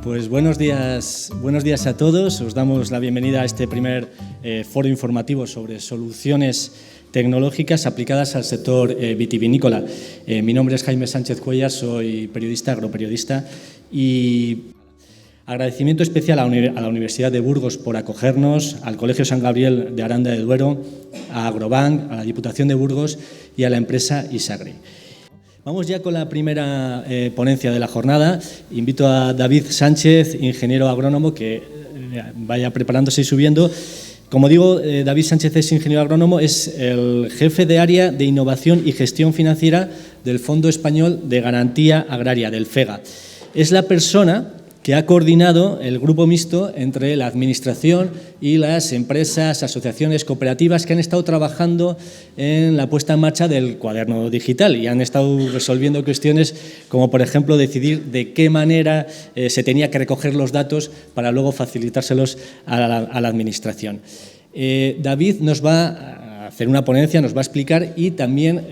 Pues buenos días a todos. Os damos la bienvenida a este primer foro informativo sobre soluciones tecnológicas aplicadas al sector vitivinícola. Mi nombre es Jaime Sánchez Cuellar, soy periodista, agroperiodista, y agradecimiento especial a la Universidad de Burgos por acogernos, al Colegio San Gabriel de Aranda de Duero, a Agrobank, a la Diputación de Burgos y a la empresa Isagri. Vamos ya con la primera ponencia de la jornada. Invito a David Sánchez, ingeniero agrónomo, que vaya preparándose y subiendo. Como digo, David Sánchez es ingeniero agrónomo, es el jefe de área de innovación y gestión financiera del Fondo Español de Garantía Agraria, del FEGA. Es la persona que ha coordinado el grupo mixto entre la Administración y las empresas, asociaciones, cooperativas que han estado trabajando en la puesta en marcha del cuaderno digital y han estado resolviendo cuestiones como, por ejemplo, decidir de qué manera se tenía que recoger los datos para luego facilitárselos a la Administración. David nos va a hacer una ponencia, nos va a explicar y también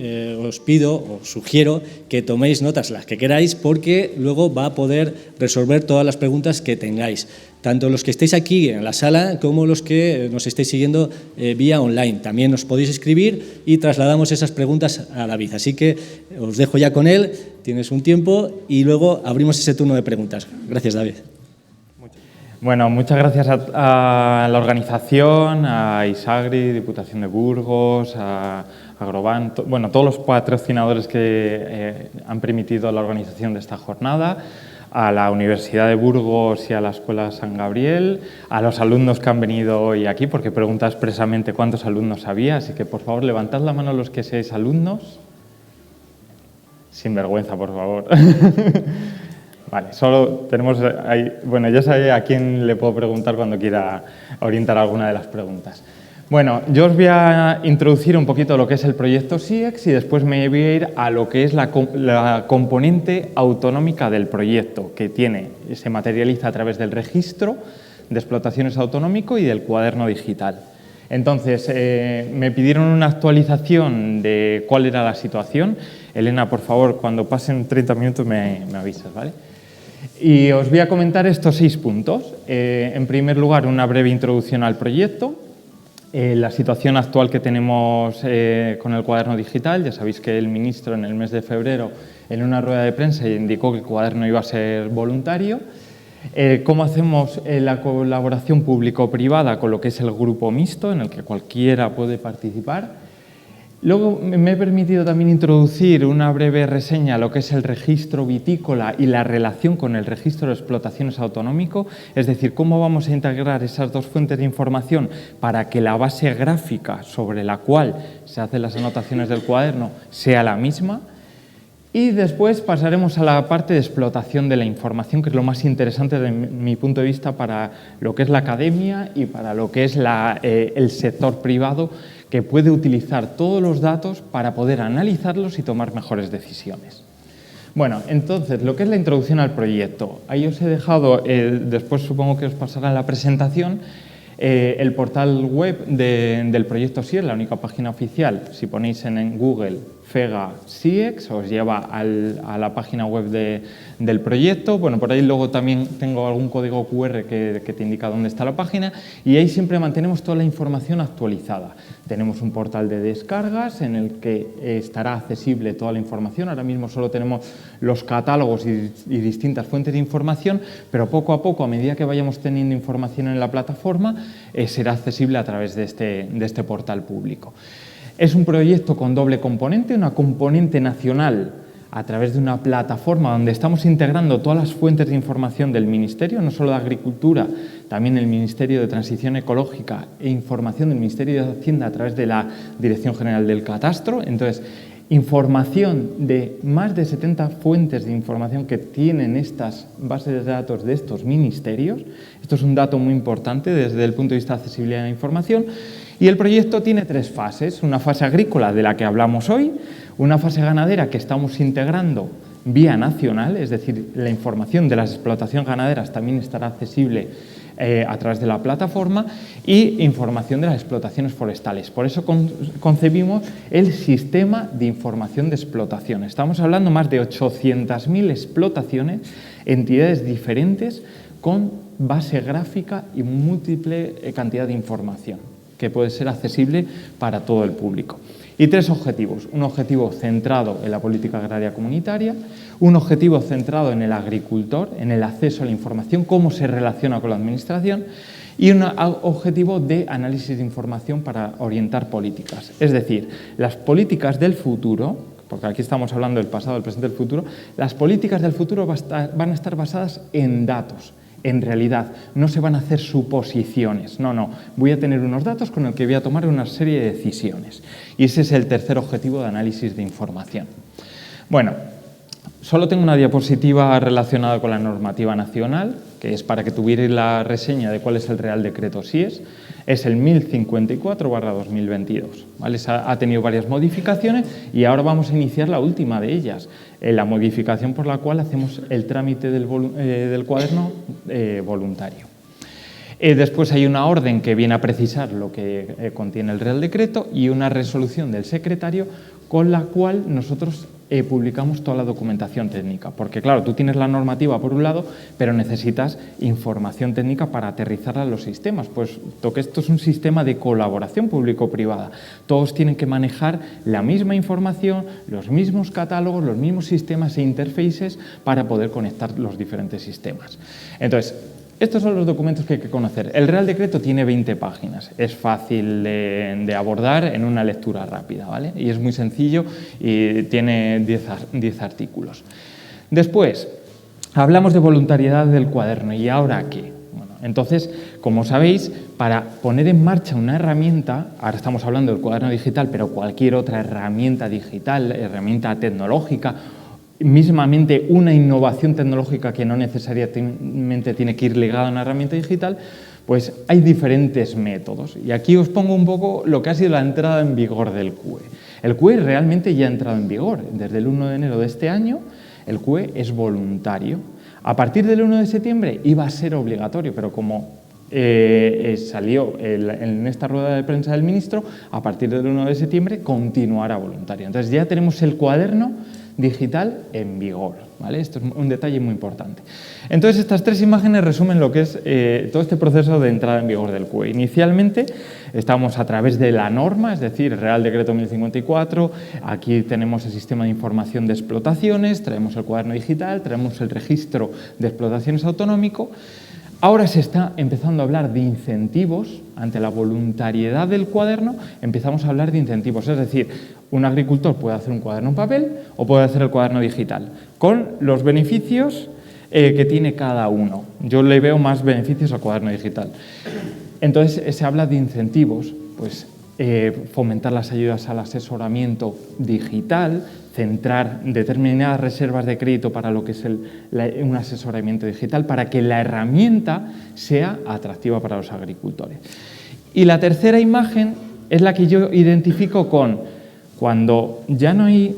os pido, os sugiero que toméis notas las que queráis porque luego va a poder resolver todas las preguntas que tengáis, tanto los que estéis aquí en la sala como los que nos estéis siguiendo vía online. También os podéis escribir y trasladamos esas preguntas a David. Así que os dejo ya con él, tienes un tiempo y luego abrimos ese turno de preguntas. Gracias, David. Bueno, muchas gracias a la organización, a Isagri, Diputación de Burgos, a Agrobank, bueno, todos los patrocinadores que han permitido la organización de esta jornada, a la Universidad de Burgos y a la Escuela San Gabriel, a los alumnos que han venido hoy aquí, porque pregunta expresamente cuántos alumnos había, así que por favor levantad la mano los que seáis alumnos. Sin vergüenza, por favor. Vale, solo tenemos ahí, bueno, ya sabe a quién le puedo preguntar cuando quiera orientar alguna de las preguntas. Bueno, yo os voy a introducir un poquito lo que es el proyecto SIEX y después me voy a ir a lo que es la componente autonómica del proyecto, que se materializa a través del registro de explotaciones autonómico y del cuaderno digital. Entonces, me pidieron una actualización de cuál era la situación. Elena, por favor, cuando pasen 30 minutos me avisas, ¿vale? Y os voy a comentar estos 6 puntos. En primer lugar, una breve introducción al proyecto, la situación actual que tenemos con el cuaderno digital. Ya sabéis que el ministro en el mes de febrero, en una rueda de prensa, indicó que el cuaderno iba a ser voluntario. Cómo hacemos la colaboración público-privada con lo que es el grupo mixto, en el que cualquiera puede participar. Luego me he permitido también introducir una breve reseña a lo que es el registro vitícola y la relación con el registro de explotaciones autonómico, es decir, cómo vamos a integrar esas dos fuentes de información para que la base gráfica sobre la cual se hacen las anotaciones del cuaderno sea la misma. Y después pasaremos a la parte de explotación de la información, que es lo más interesante desde mi punto de vista para lo que es la academia y para lo que es el sector privado, que puede utilizar todos los datos para poder analizarlos y tomar mejores decisiones. Bueno, entonces, lo que es la introducción al proyecto. Ahí os he dejado, después supongo que os pasará la presentación, el portal web del proyecto SIEX, la única página oficial. Si ponéis en Google FEGA SIEX, os lleva a la página web del proyecto. Bueno, por ahí luego también tengo algún código QR que te indica dónde está la página y ahí siempre mantenemos toda la información actualizada. Tenemos un portal de descargas en el que estará accesible toda la información. Ahora mismo solo tenemos los catálogos y distintas fuentes de información, pero poco a poco, a medida que vayamos teniendo información en la plataforma, será accesible a través de este portal público. Es un proyecto con doble componente, una componente nacional a través de una plataforma donde estamos integrando todas las fuentes de información del Ministerio, no solo de Agricultura, también el Ministerio de Transición Ecológica e información del Ministerio de Hacienda a través de la Dirección General del Catastro. Entonces, información de más de 70 fuentes de información que tienen estas bases de datos de estos ministerios. Esto es un dato muy importante desde el punto de vista de accesibilidad de la información. Y el proyecto tiene 3 fases, una fase agrícola de la que hablamos hoy, una fase ganadera que estamos integrando vía nacional, es decir, la información de las explotaciones ganaderas también estará accesible a través de la plataforma y información de las explotaciones forestales. Por eso concebimos el sistema de información de explotación. Estamos hablando de más de 800.000 explotaciones, entidades diferentes con base gráfica y múltiple cantidad de información que puede ser accesible para todo el público. Y 3 objetivos. Un objetivo centrado en la política agraria comunitaria, un objetivo centrado en el agricultor, en el acceso a la información, cómo se relaciona con la administración, y un objetivo de análisis de información para orientar políticas. Es decir, las políticas del futuro, porque aquí estamos hablando del pasado, del presente y del futuro, las políticas del futuro van a estar basadas en datos. En realidad, no se van a hacer suposiciones, no, voy a tener unos datos con los que voy a tomar una serie de decisiones. Y ese es el tercer objetivo de análisis de información. Bueno, solo tengo una diapositiva relacionada con la normativa nacional, que es para que tuvierais la reseña de cuál es el Real Decreto SIES. Es el 1054/2022. ¿Vale? Ha tenido varias modificaciones y ahora vamos a iniciar la última de ellas, la modificación por la cual hacemos el trámite del cuaderno voluntario. Después hay una orden que viene a precisar lo que contiene el Real Decreto y una resolución del secretario con la cual nosotros publicamos toda la documentación técnica, porque claro, tú tienes la normativa por un lado, pero necesitas información técnica para aterrizarla en los sistemas, puesto que esto es un sistema de colaboración público-privada. Todos tienen que manejar la misma información, los mismos catálogos, los mismos sistemas e interfaces para poder conectar los diferentes sistemas. Entonces, estos son los documentos que hay que conocer. El Real Decreto tiene 20 páginas, es fácil de abordar en una lectura rápida, ¿vale? Y es muy sencillo y tiene 10 artículos. Después, hablamos de voluntariedad del cuaderno. ¿Y ahora qué? Bueno, entonces, como sabéis, para poner en marcha una herramienta, ahora estamos hablando del cuaderno digital, pero cualquier otra herramienta digital, herramienta tecnológica, mismamente una innovación tecnológica que no necesariamente tiene que ir ligada a una herramienta digital, pues hay diferentes métodos. Y aquí os pongo un poco lo que ha sido la entrada en vigor del CUE. El CUE realmente ya ha entrado en vigor. Desde el 1 de enero de este año, el CUE es voluntario. A partir del 1 de septiembre iba a ser obligatorio, pero como salió en esta rueda de prensa del ministro, a partir del 1 de septiembre continuará voluntario. Entonces ya tenemos el cuaderno digital en vigor, ¿vale? Esto es un detalle muy importante. Entonces, estas 3 imágenes resumen lo que es todo este proceso de entrada en vigor del CUE. Inicialmente, estamos a través de la norma, es decir, Real Decreto 1054, aquí tenemos el sistema de información de explotaciones, traemos el cuaderno digital, traemos el registro de explotaciones autonómico. Ahora se está empezando a hablar de incentivos. Ante la voluntariedad del cuaderno empezamos a hablar de incentivos, es decir, un agricultor puede hacer un cuaderno en papel o puede hacer el cuaderno digital, con los beneficios que tiene cada uno. Yo le veo más beneficios al cuaderno digital. Entonces se habla de incentivos, pues fomentar las ayudas al asesoramiento digital, centrar determinadas reservas de crédito para lo que es un asesoramiento digital, para que la herramienta sea atractiva para los agricultores. Y la tercera imagen es la que yo identifico con cuando ya no hay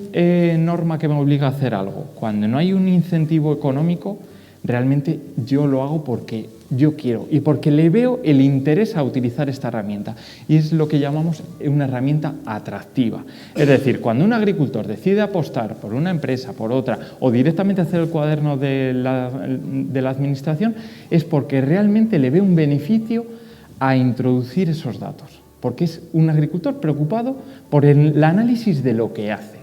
norma que me obliga a hacer algo, cuando no hay un incentivo económico, realmente yo lo hago porque yo quiero y porque le veo el interés a utilizar esta herramienta. Y es lo que llamamos una herramienta atractiva. Es decir, cuando un agricultor decide apostar por una empresa, por otra, o directamente hacer el cuaderno de la administración, es porque realmente le ve un beneficio a introducir esos datos. Porque es un agricultor preocupado por el análisis de lo que hace.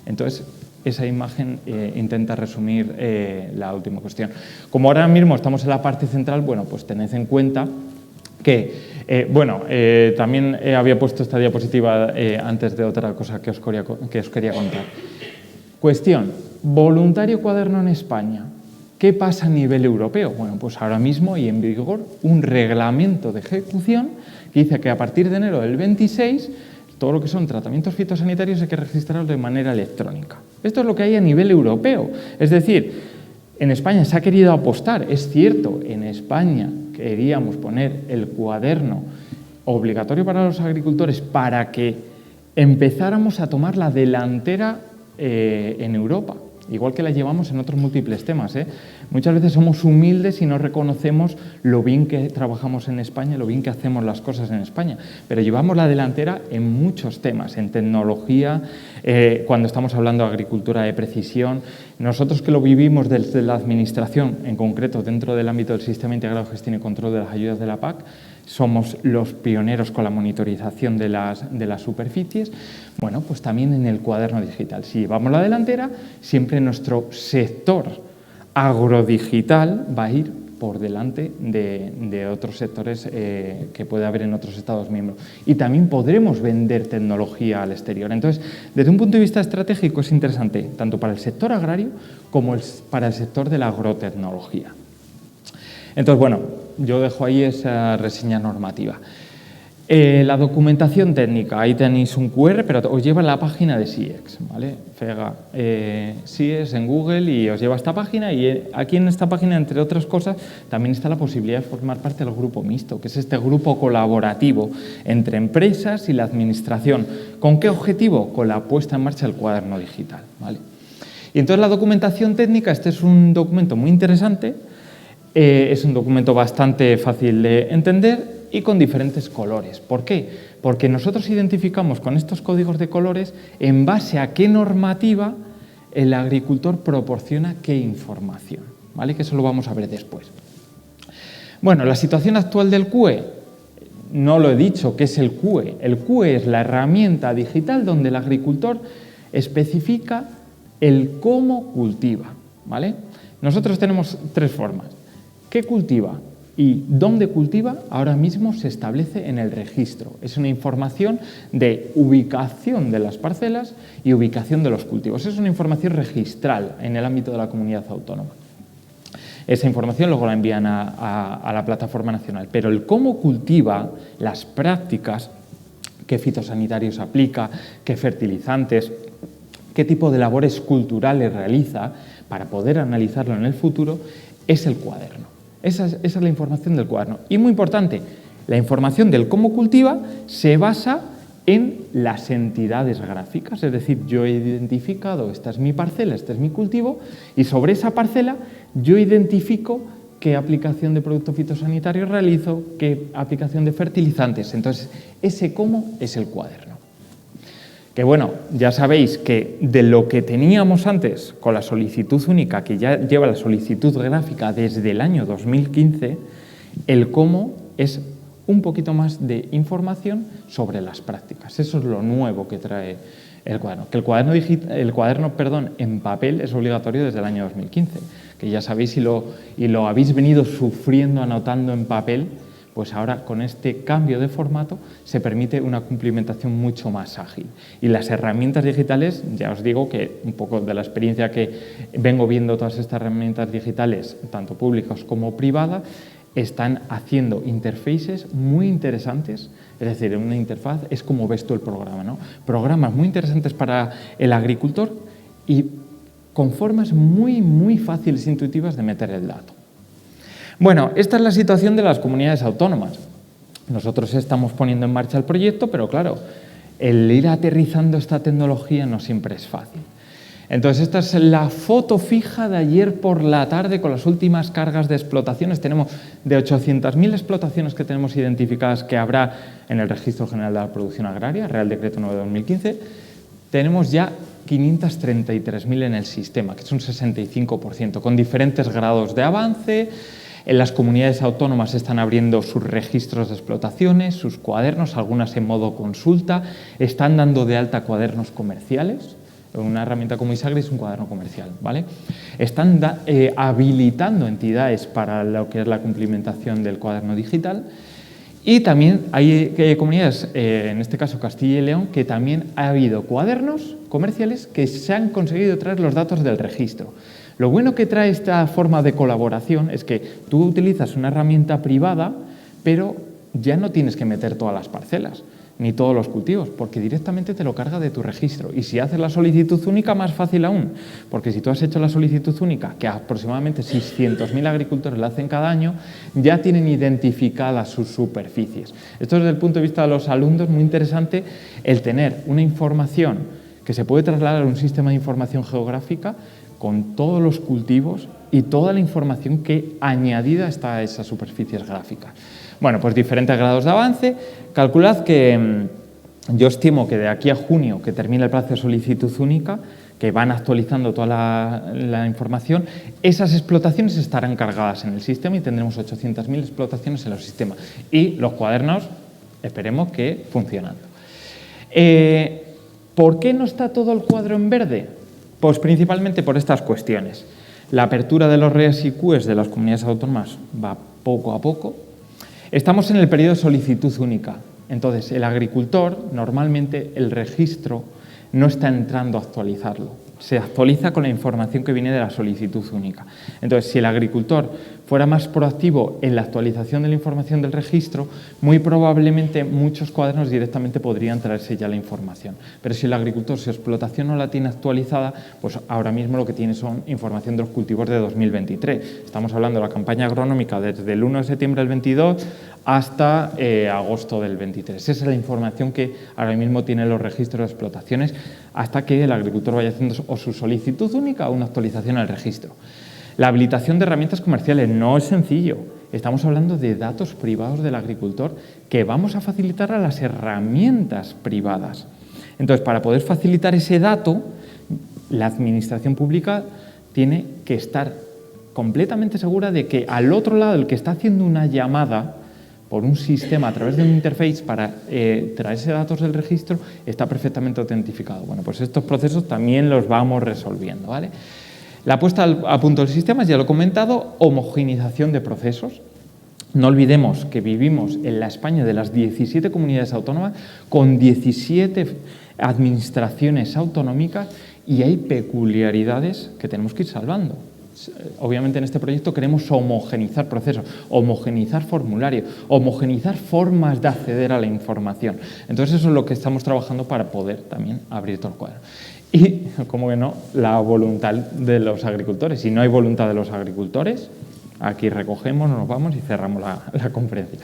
Entonces, esa imagen intenta resumir la última cuestión. Como ahora mismo estamos en la parte central, bueno, pues tened en cuenta que, también había puesto esta diapositiva antes de otra cosa que os quería contar. Cuestión, voluntario cuaderno en España. ¿Qué pasa a nivel europeo? Bueno, pues ahora mismo hay en vigor un reglamento de ejecución que dice que a partir de enero del 26 todo lo que son tratamientos fitosanitarios hay que registrarlos de manera electrónica. Esto es lo que hay a nivel europeo. Es decir, en España se ha querido apostar, es cierto, en España queríamos poner el cuaderno obligatorio para los agricultores para que empezáramos a tomar la delantera en Europa. igual que la llevamos en otros múltiples temas, ¿eh? Muchas veces somos humildes y no reconocemos lo bien que trabajamos en España, lo bien que hacemos las cosas en España, pero llevamos la delantera en muchos temas, en tecnología, cuando estamos hablando de agricultura de precisión. Nosotros que lo vivimos desde la administración, en concreto dentro del ámbito del Sistema Integrado de Gestión y Control de las Ayudas de la PAC, somos los pioneros con la monitorización de las superficies. Bueno, pues también en el cuaderno digital. Si llevamos la delantera, siempre nuestro sector agrodigital va a ir por delante de otros sectores que puede haber en otros Estados miembros. Y también podremos vender tecnología al exterior. Entonces, desde un punto de vista estratégico es interesante, tanto para el sector agrario como para el sector de la agrotecnología. Entonces, bueno, yo dejo ahí esa reseña normativa. La documentación técnica, ahí tenéis un QR, pero os lleva a la página de SIEX, ¿vale? Fega SIEX en Google y os lleva a esta página, y aquí en esta página, entre otras cosas, también está la posibilidad de formar parte del grupo mixto, que es este grupo colaborativo entre empresas y la administración. ¿Con qué objetivo? Con la puesta en marcha del cuaderno digital, ¿vale? Y entonces la documentación técnica, este es un documento muy interesante, es un documento bastante fácil de entender y con diferentes colores. ¿Por qué? Porque nosotros identificamos con estos códigos de colores en base a qué normativa el agricultor proporciona qué información, ¿vale? Que eso lo vamos a ver después. Bueno, la situación actual del CUE, no lo he dicho, ¿qué es el CUE? El CUE es la herramienta digital donde el agricultor especifica el cómo cultiva, ¿vale? Nosotros tenemos tres formas. ¿Qué cultiva? Y dónde cultiva ahora mismo se establece en el registro. Es una información de ubicación de las parcelas y ubicación de los cultivos. Es una información registral en el ámbito de la comunidad autónoma. Esa información luego la envían a la plataforma nacional. Pero el cómo cultiva, las prácticas, qué fitosanitarios aplica, qué fertilizantes, qué tipo de labores culturales realiza para poder analizarlo en el futuro, es el cuaderno. Esa es la información del cuaderno. Y muy importante, la información del cómo cultiva se basa en las entidades gráficas, es decir, yo he identificado, esta es mi parcela, este es mi cultivo, y sobre esa parcela yo identifico qué aplicación de producto fitosanitario realizo, qué aplicación de fertilizantes. Entonces, ese cómo es el cuaderno. Que bueno, ya sabéis que de lo que teníamos antes con la solicitud única, que ya lleva la solicitud gráfica desde el año 2015, el cómo es un poquito más de información sobre las prácticas. Eso es lo nuevo que trae el cuaderno. Que el cuaderno en papel es obligatorio desde el año 2015, que ya sabéis y lo habéis venido sufriendo, anotando en papel. Pues ahora con este cambio de formato se permite una cumplimentación mucho más ágil. Y las herramientas digitales, ya os digo que un poco de la experiencia que vengo viendo todas estas herramientas digitales, tanto públicas como privadas, están haciendo interfaces muy interesantes, es decir, en una interfaz es como ves tú el programa, ¿no? Programas muy interesantes para el agricultor y con formas muy, muy fáciles e intuitivas de meter el dato. Bueno, esta es la situación de las comunidades autónomas. Nosotros estamos poniendo en marcha el proyecto, pero claro, el ir aterrizando esta tecnología no siempre es fácil. Entonces, esta es la foto fija de ayer por la tarde con las últimas cargas de explotaciones. Tenemos de 800.000 explotaciones que tenemos identificadas que habrá en el Registro General de la Producción Agraria, Real Decreto 9 de 2015. Tenemos ya 533.000 en el sistema, que es un 65%, con diferentes grados de avance. En las comunidades autónomas están abriendo sus registros de explotaciones, sus cuadernos, algunas en modo consulta, están dando de alta cuadernos comerciales. Una herramienta como Isagri es un cuaderno comercial, ¿vale? Están habilitando entidades para lo que es la cumplimentación del cuaderno digital. Y también hay comunidades, en este caso Castilla y León, que también ha habido cuadernos comerciales que se han conseguido traer los datos del registro. Lo bueno que trae esta forma de colaboración es que tú utilizas una herramienta privada, pero ya no tienes que meter todas las parcelas, ni todos los cultivos, porque directamente te lo carga de tu registro. Y si haces la solicitud única, más fácil aún, porque si tú has hecho la solicitud única, que aproximadamente 600.000 agricultores la hacen cada año, ya tienen identificadas sus superficies. Esto desde el punto de vista de los alumnos, muy interesante el tener una información que se puede trasladar a un sistema de información geográfica con todos los cultivos y toda la información que añadida está a esas superficies gráficas. Bueno, pues diferentes grados de avance. Calculad que yo estimo que de aquí a junio, que termine el plazo de solicitud única, que van actualizando toda la información, esas explotaciones estarán cargadas en el sistema y tendremos 800.000 explotaciones en el sistema. Y los cuadernos, esperemos que funcionando. ¿Por qué no está todo el cuadro en verde? Pues principalmente por estas cuestiones. La apertura de los REAs y CUEs de las comunidades autónomas va poco a poco. Estamos en el periodo de solicitud única. Entonces, el agricultor, normalmente el registro no está entrando a actualizarlo. Se actualiza con la información que viene de la solicitud única. Entonces, si el agricultor fuera más proactivo en la actualización de la información del registro, muy probablemente muchos cuadernos directamente podrían traerse ya la información. Pero si el agricultor, su explotación no la tiene actualizada, pues ahora mismo lo que tiene son información de los cultivos de 2023. Estamos hablando de la campaña agronómica desde el 1 de septiembre del 22 hasta agosto del 23. Esa es la información que ahora mismo tienen los registros de explotaciones hasta que el agricultor vaya haciendo o su solicitud única o una actualización al registro. La habilitación de herramientas comerciales no es sencillo. Estamos hablando de datos privados del agricultor que vamos a facilitar a las herramientas privadas. Entonces, para poder facilitar ese dato, la administración pública tiene que estar completamente segura de que al otro lado, el que está haciendo una llamada por un sistema a través de un interface para traerse datos del registro, está perfectamente autentificado. Bueno, pues estos procesos también los vamos resolviendo, ¿vale? La puesta a punto del sistema, ya lo he comentado, homogeneización de procesos. No olvidemos que vivimos en la España de las 17 comunidades autónomas con 17 administraciones autonómicas y hay peculiaridades que tenemos que ir salvando. Obviamente en este proyecto queremos homogeneizar procesos, homogeneizar formularios, homogeneizar formas de acceder a la información. Entonces eso es lo que estamos trabajando para poder también abrir todo el cuadro. Y, como que no, la voluntad de los agricultores. Si no hay voluntad de los agricultores, aquí recogemos, nos vamos y cerramos la conferencia.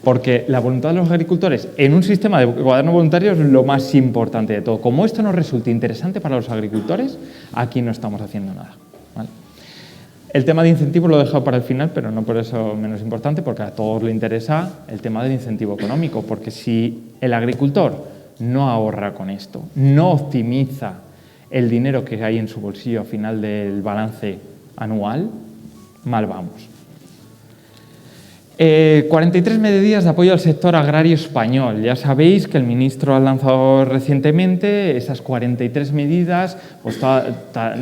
Porque la voluntad de los agricultores en un sistema de cuaderno voluntario es lo más importante de todo. Como esto nos resulte interesante para los agricultores, aquí no estamos haciendo nada, ¿vale? El tema de incentivos lo he dejado para el final, pero no por eso menos importante, porque a todos les interesa el tema del incentivo económico, porque si el agricultor no ahorra con esto, no optimiza el dinero que hay en su bolsillo al final del balance anual, mal vamos. 43 medidas de apoyo al sector agrario español. Ya sabéis que el ministro ha lanzado recientemente esas 43 medidas, pues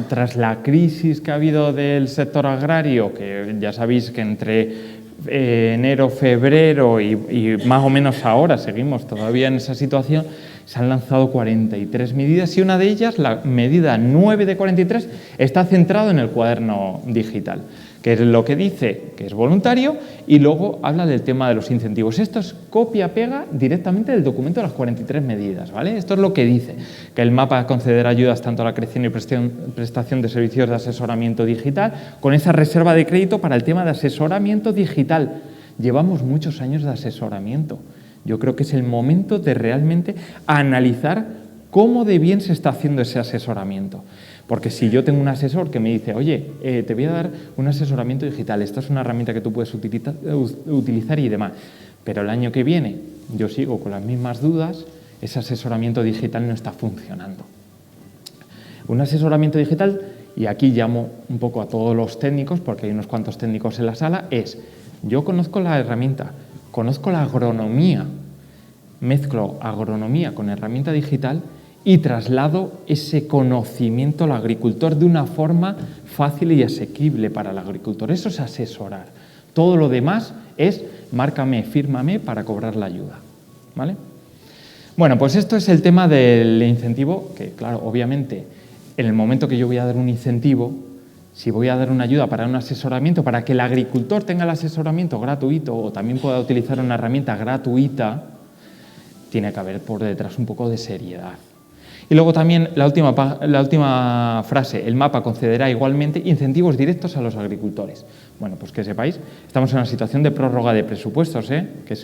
tras la crisis que ha habido del sector agrario, que ya sabéis que entre enero, febrero y más o menos ahora seguimos todavía en esa situación, se han lanzado 43 medidas y una de ellas, la medida 9 de 43, está centrado en el cuaderno digital, que es lo que dice que es voluntario y luego habla del tema de los incentivos. Esto es copia-pega directamente del documento de las 43 medidas, ¿vale? Esto es lo que dice, que el mapa concederá ayudas tanto a la creación y prestación de servicios de asesoramiento digital, con esa reserva de crédito para el tema de asesoramiento digital. Llevamos muchos años de asesoramiento. Yo creo que es el momento de realmente analizar cómo de bien se está haciendo ese asesoramiento. Porque si yo tengo un asesor que me dice, oye, te voy a dar un asesoramiento digital, esta es una herramienta que tú puedes utilizar y demás, pero el año que viene yo sigo con las mismas dudas, ese asesoramiento digital no está funcionando. Un asesoramiento digital, y aquí llamo un poco a todos los técnicos, porque hay unos cuantos técnicos en la sala, es, yo conozco la herramienta, conozco la agronomía, mezclo agronomía con herramienta digital y traslado ese conocimiento al agricultor de una forma fácil y asequible para el agricultor. Eso es asesorar. Todo lo demás es márcame, fírmame para cobrar la ayuda, ¿vale? Bueno, pues esto es el tema del incentivo, que claro, obviamente, en el momento que yo voy a dar un incentivo, si voy a dar una ayuda para un asesoramiento, para que el agricultor tenga el asesoramiento gratuito o también pueda utilizar una herramienta gratuita, tiene que haber por detrás un poco de seriedad. Y luego también la última frase, el mapa concederá igualmente incentivos directos a los agricultores. Bueno, pues que sepáis, estamos en una situación de prórroga de presupuestos, que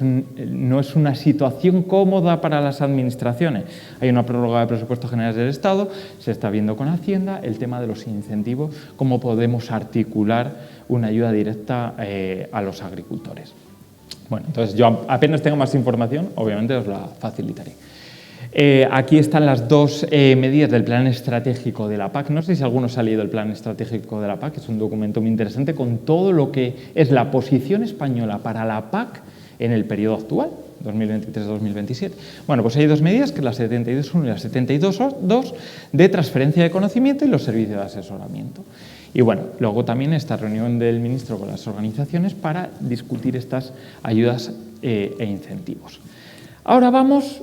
no es una situación cómoda para las administraciones. Hay una prórroga de presupuestos generales del Estado, se está viendo con Hacienda el tema de los incentivos, cómo podemos articular una ayuda directa a los agricultores. Bueno, entonces yo apenas tengo más información, obviamente os la facilitaré. Aquí están las dos medidas del plan estratégico de la PAC. No sé si alguno se ha leído el plan estratégico de la PAC, es un documento muy interesante con todo lo que es la posición española para la PAC en el periodo actual, 2023-2027. Bueno, pues hay dos medidas, que es la 72.1 y la 72.2, de transferencia de conocimiento y los servicios de asesoramiento. Y bueno, luego también esta reunión del ministro con las organizaciones para discutir estas ayudas e incentivos. Ahora vamos...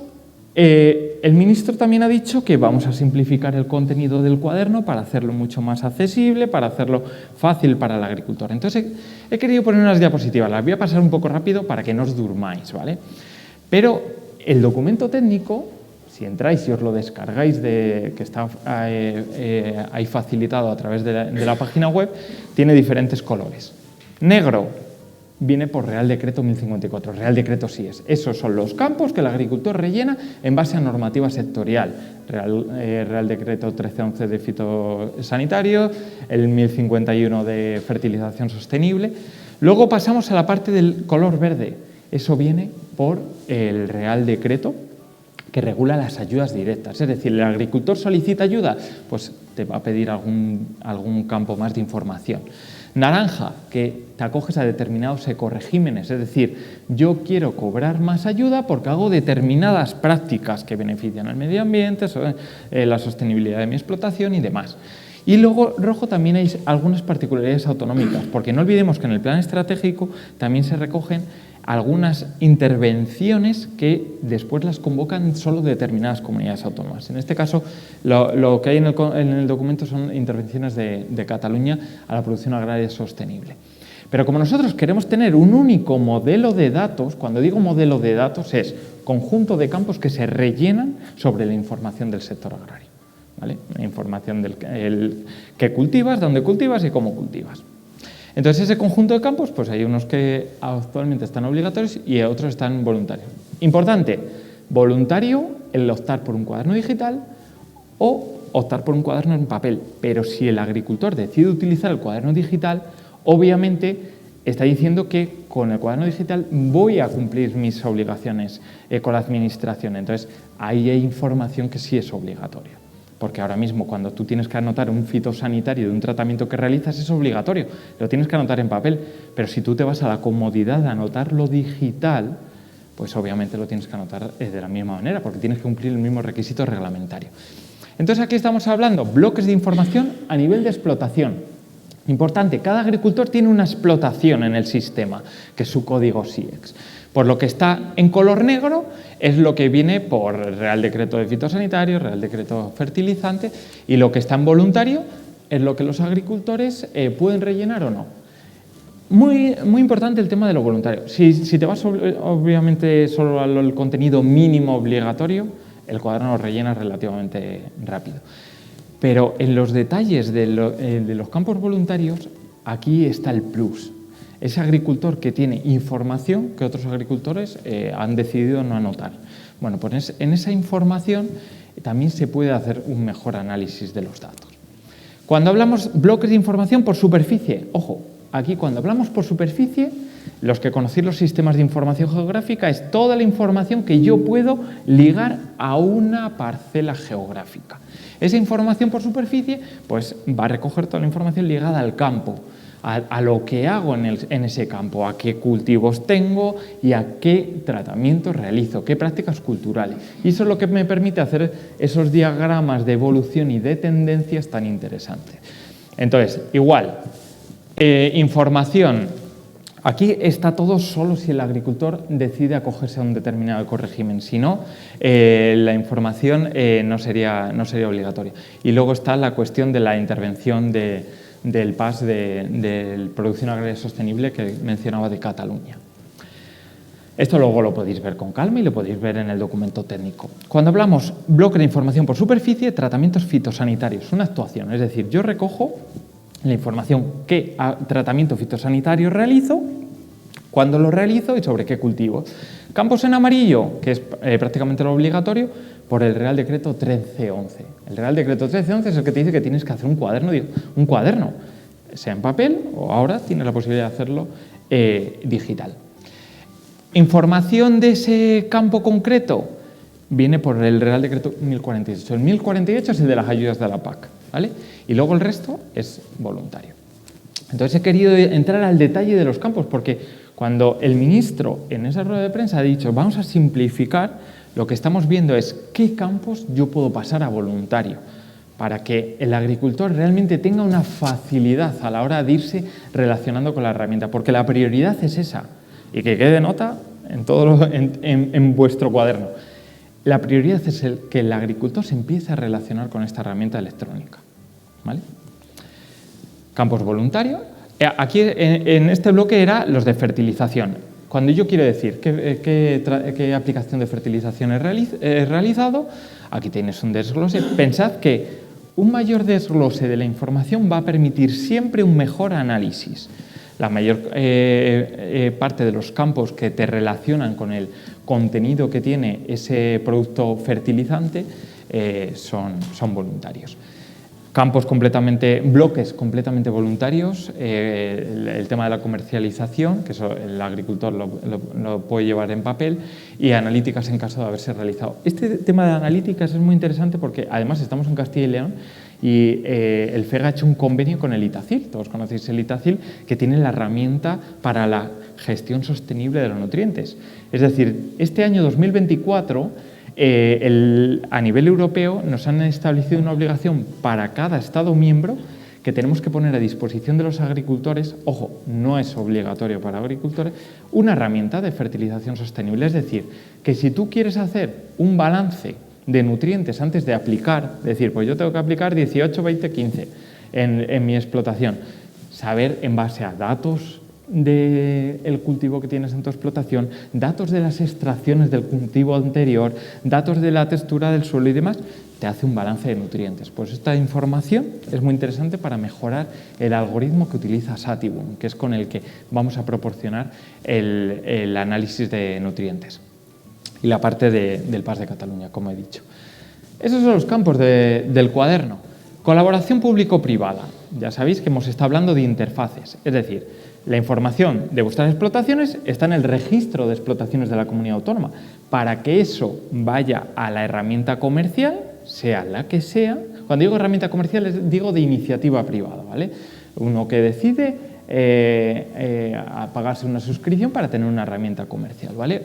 el ministro también ha dicho que vamos a simplificar el contenido del cuaderno para hacerlo mucho más accesible, para hacerlo fácil para el agricultor. Entonces he querido poner unas diapositivas, las voy a pasar un poco rápido para que no os durmáis, ¿vale? Pero el documento técnico, si entráis y os lo descargáis, que está ahí facilitado a través de la página web, tiene diferentes colores. Negro viene por Real Decreto 1054, Real Decreto SIES. Esos son los campos que el agricultor rellena en base a normativa sectorial. Real Decreto 1311 de fitosanitario, el 1051 de fertilización sostenible. Luego pasamos a la parte del color verde. Eso viene por el Real Decreto que regula las ayudas directas. Es decir, el agricultor solicita ayuda, pues te va a pedir algún campo más de información. Naranja, que te acoges a determinados ecoregímenes, es decir, yo quiero cobrar más ayuda porque hago determinadas prácticas que benefician al medio ambiente, la sostenibilidad de mi explotación y demás. Y luego rojo también hay algunas particularidades autonómicas, porque no olvidemos que en el plan estratégico también se recogen algunas intervenciones que después las convocan solo determinadas comunidades autónomas. En este caso, lo que hay en el documento son intervenciones de Cataluña a la producción agraria sostenible. Pero como nosotros queremos tener un único modelo de datos, cuando digo modelo de datos es conjunto de campos que se rellenan sobre la información del sector agrario, ¿vale? La información del qué cultivas, dónde cultivas y cómo cultivas. Entonces, ese conjunto de campos, pues hay unos que actualmente están obligatorios y otros están voluntarios. Importante, voluntario el optar por un cuaderno digital o optar por un cuaderno en papel. Pero si el agricultor decide utilizar el cuaderno digital, obviamente está diciendo que con el cuaderno digital voy a cumplir mis obligaciones con la administración. Entonces, ahí hay información que sí es obligatoria. Porque ahora mismo cuando tú tienes que anotar un fitosanitario de un tratamiento que realizas es obligatorio, lo tienes que anotar en papel, pero si tú te vas a la comodidad de anotarlo digital, pues obviamente lo tienes que anotar de la misma manera, porque tienes que cumplir el mismo requisito reglamentario. Entonces aquí estamos hablando bloques de información a nivel de explotación. Importante, cada agricultor tiene una explotación en el sistema, que es su código SIEX. Por lo que está en color negro es lo que viene por Real Decreto de Fitosanitario, Real Decreto Fertilizante, y lo que está en voluntario es lo que los agricultores pueden rellenar o no. Muy importante el tema de lo voluntario. Si te vas obviamente solo al contenido mínimo obligatorio, el cuaderno lo rellena relativamente rápido. Pero en los detalles de los campos voluntarios, aquí está el plus. Ese agricultor que tiene información que otros agricultores han decidido no anotar. Bueno, pues en esa información también se puede hacer un mejor análisis de los datos. Cuando hablamos bloques de información por superficie, ojo, aquí cuando hablamos por superficie, los que conocéis los sistemas de información geográfica es toda la información que yo puedo ligar a una parcela geográfica. Esa información por superficie pues va a recoger toda la información ligada al campo, a lo que hago en ese campo, a qué cultivos tengo y a qué tratamientos realizo, qué prácticas culturales. Y eso es lo que me permite hacer esos diagramas de evolución y de tendencias tan interesantes. Entonces, igual, información. Aquí está todo solo si el agricultor decide acogerse a un determinado ecorégimen. Si no, la información no sería obligatoria. Y luego está la cuestión de la intervención del PAS de Producción Agraria Sostenible que mencionaba de Cataluña. Esto luego lo podéis ver con calma y lo podéis ver en el documento técnico. Cuando hablamos bloque de información por superficie, tratamientos fitosanitarios, una actuación. Es decir, yo recojo la información qué tratamiento fitosanitario realizo, cuándo lo realizo y sobre qué cultivo. Campos en amarillo, que es prácticamente lo obligatorio, por el Real Decreto 1311. El Real Decreto 1311 es el que te dice que tienes que hacer un cuaderno, sea en papel o ahora tienes la posibilidad de hacerlo digital. Información de ese campo concreto viene por el Real Decreto 1048. El 1048 es el de las ayudas de la PAC, ¿vale? Y luego el resto es voluntario. Entonces he querido entrar al detalle de los campos porque cuando el ministro en esa rueda de prensa ha dicho vamos a simplificar, lo que estamos viendo es qué campos yo puedo pasar a voluntario para que el agricultor realmente tenga una facilidad a la hora de irse relacionando con la herramienta, porque la prioridad es esa. Y que quede nota en vuestro cuaderno. La prioridad es que el agricultor se empiece a relacionar con esta herramienta electrónica, ¿vale? Campos voluntarios. Aquí en este bloque era los de fertilización. Cuando yo quiero decir qué aplicación de fertilización he realizado, aquí tenéis un desglose. Pensad que un mayor desglose de la información va a permitir siempre un mejor análisis. La mayor parte de los campos que te relacionan con el contenido que tiene ese producto fertilizante son voluntarios. Bloques completamente voluntarios, el tema de la comercialización, que eso el agricultor lo puede llevar en papel, y analíticas en caso de haberse realizado. Este tema de analíticas es muy interesante porque además estamos en Castilla y León y el FEG ha hecho un convenio con el Itacil, todos conocéis el Itacil, que tiene la herramienta para la gestión sostenible de los nutrientes. Es decir, este año 2024, a nivel europeo nos han establecido una obligación para cada Estado miembro que tenemos que poner a disposición de los agricultores, ojo, no es obligatorio para agricultores, una herramienta de fertilización sostenible. Es decir, que si tú quieres hacer un balance de nutrientes antes de aplicar, decir, pues yo tengo que aplicar 18, 20, 15 en mi explotación, saber en base a datos del cultivo que tienes en tu explotación, datos de las extracciones del cultivo anterior, datos de la textura del suelo y demás, te hace un balance de nutrientes. Pues esta información es muy interesante para mejorar el algoritmo que utiliza Sativum, que es con el que vamos a proporcionar el análisis de nutrientes. Y la parte del PAS de Cataluña, como he dicho. Esos son los campos del cuaderno. Colaboración público-privada. Ya sabéis que hemos estado hablando de interfaces, es decir, la información de vuestras explotaciones está en el registro de explotaciones de la comunidad autónoma. Para que eso vaya a la herramienta comercial, sea la que sea, cuando digo herramienta comercial digo de iniciativa privada, ¿vale? Uno que decide a pagarse una suscripción para tener una herramienta comercial, ¿vale?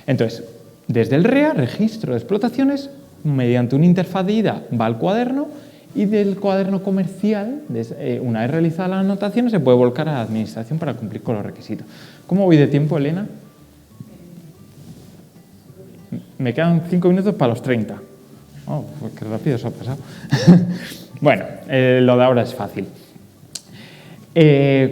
Entonces, desde el REA, registro de explotaciones, mediante una interfaz de ida va al cuaderno y del cuaderno comercial, una vez realizadas las anotaciones, se puede volcar a la administración para cumplir con los requisitos. ¿Cómo voy de tiempo, Elena? Me quedan 5 minutos para los 30. Oh, pues qué rápido eso ha pasado. Bueno, lo de ahora es fácil.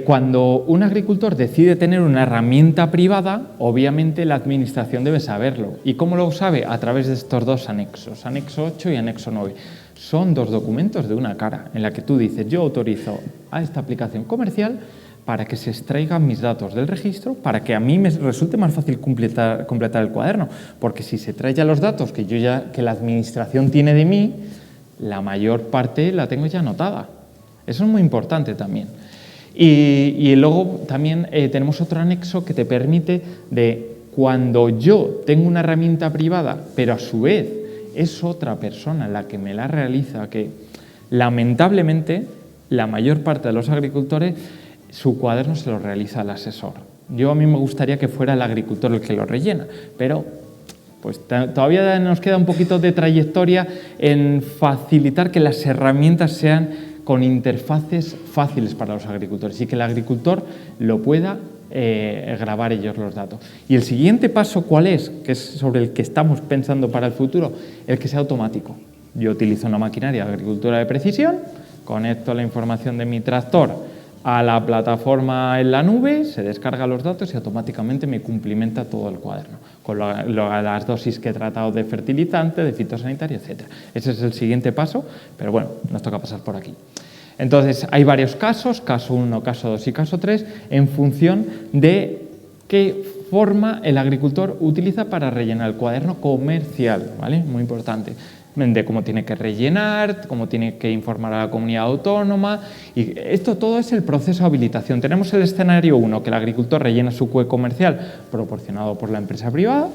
Cuando un agricultor decide tener una herramienta privada, obviamente la administración debe saberlo. ¿Y cómo lo sabe? A través de estos dos anexos, anexo 8 y anexo 9. Son dos documentos de una cara en la que tú dices, yo autorizo a esta aplicación comercial para que se extraigan mis datos del registro, para que a mí me resulte más fácil completar el cuaderno, porque si se trae ya los datos que la administración tiene de mí, la mayor parte la tengo ya anotada. Eso es muy importante también. Y luego también tenemos otro anexo que te permite de cuando yo tengo una herramienta privada, pero a su vez es otra persona la que me la realiza, que lamentablemente la mayor parte de los agricultores su cuaderno se lo realiza el asesor. A mí me gustaría que fuera el agricultor el que lo rellena, pero pues todavía nos queda un poquito de trayectoria en facilitar que las herramientas sean con interfaces fáciles para los agricultores y que el agricultor lo pueda grabar ellos los datos. Y el siguiente paso, ¿cuál es? Que es sobre el que estamos pensando para el futuro, el que sea automático. Yo utilizo una maquinaria de agricultura de precisión, conecto la información de mi tractor a la plataforma en la nube, se descarga los datos y automáticamente me cumplimenta todo el cuaderno, con las dosis que he tratado de fertilizante, de fitosanitario, etc. Ese es el siguiente paso, pero bueno, nos toca pasar por aquí. Entonces, hay varios casos, caso 1, caso 2 y caso 3, en función de qué forma el agricultor utiliza para rellenar el cuaderno comercial, ¿vale? Muy importante. De cómo tiene que rellenar, cómo tiene que informar a la comunidad autónoma. Y esto todo es el proceso de habilitación. Tenemos el escenario 1, que el agricultor rellena su CUE comercial proporcionado por la empresa privada.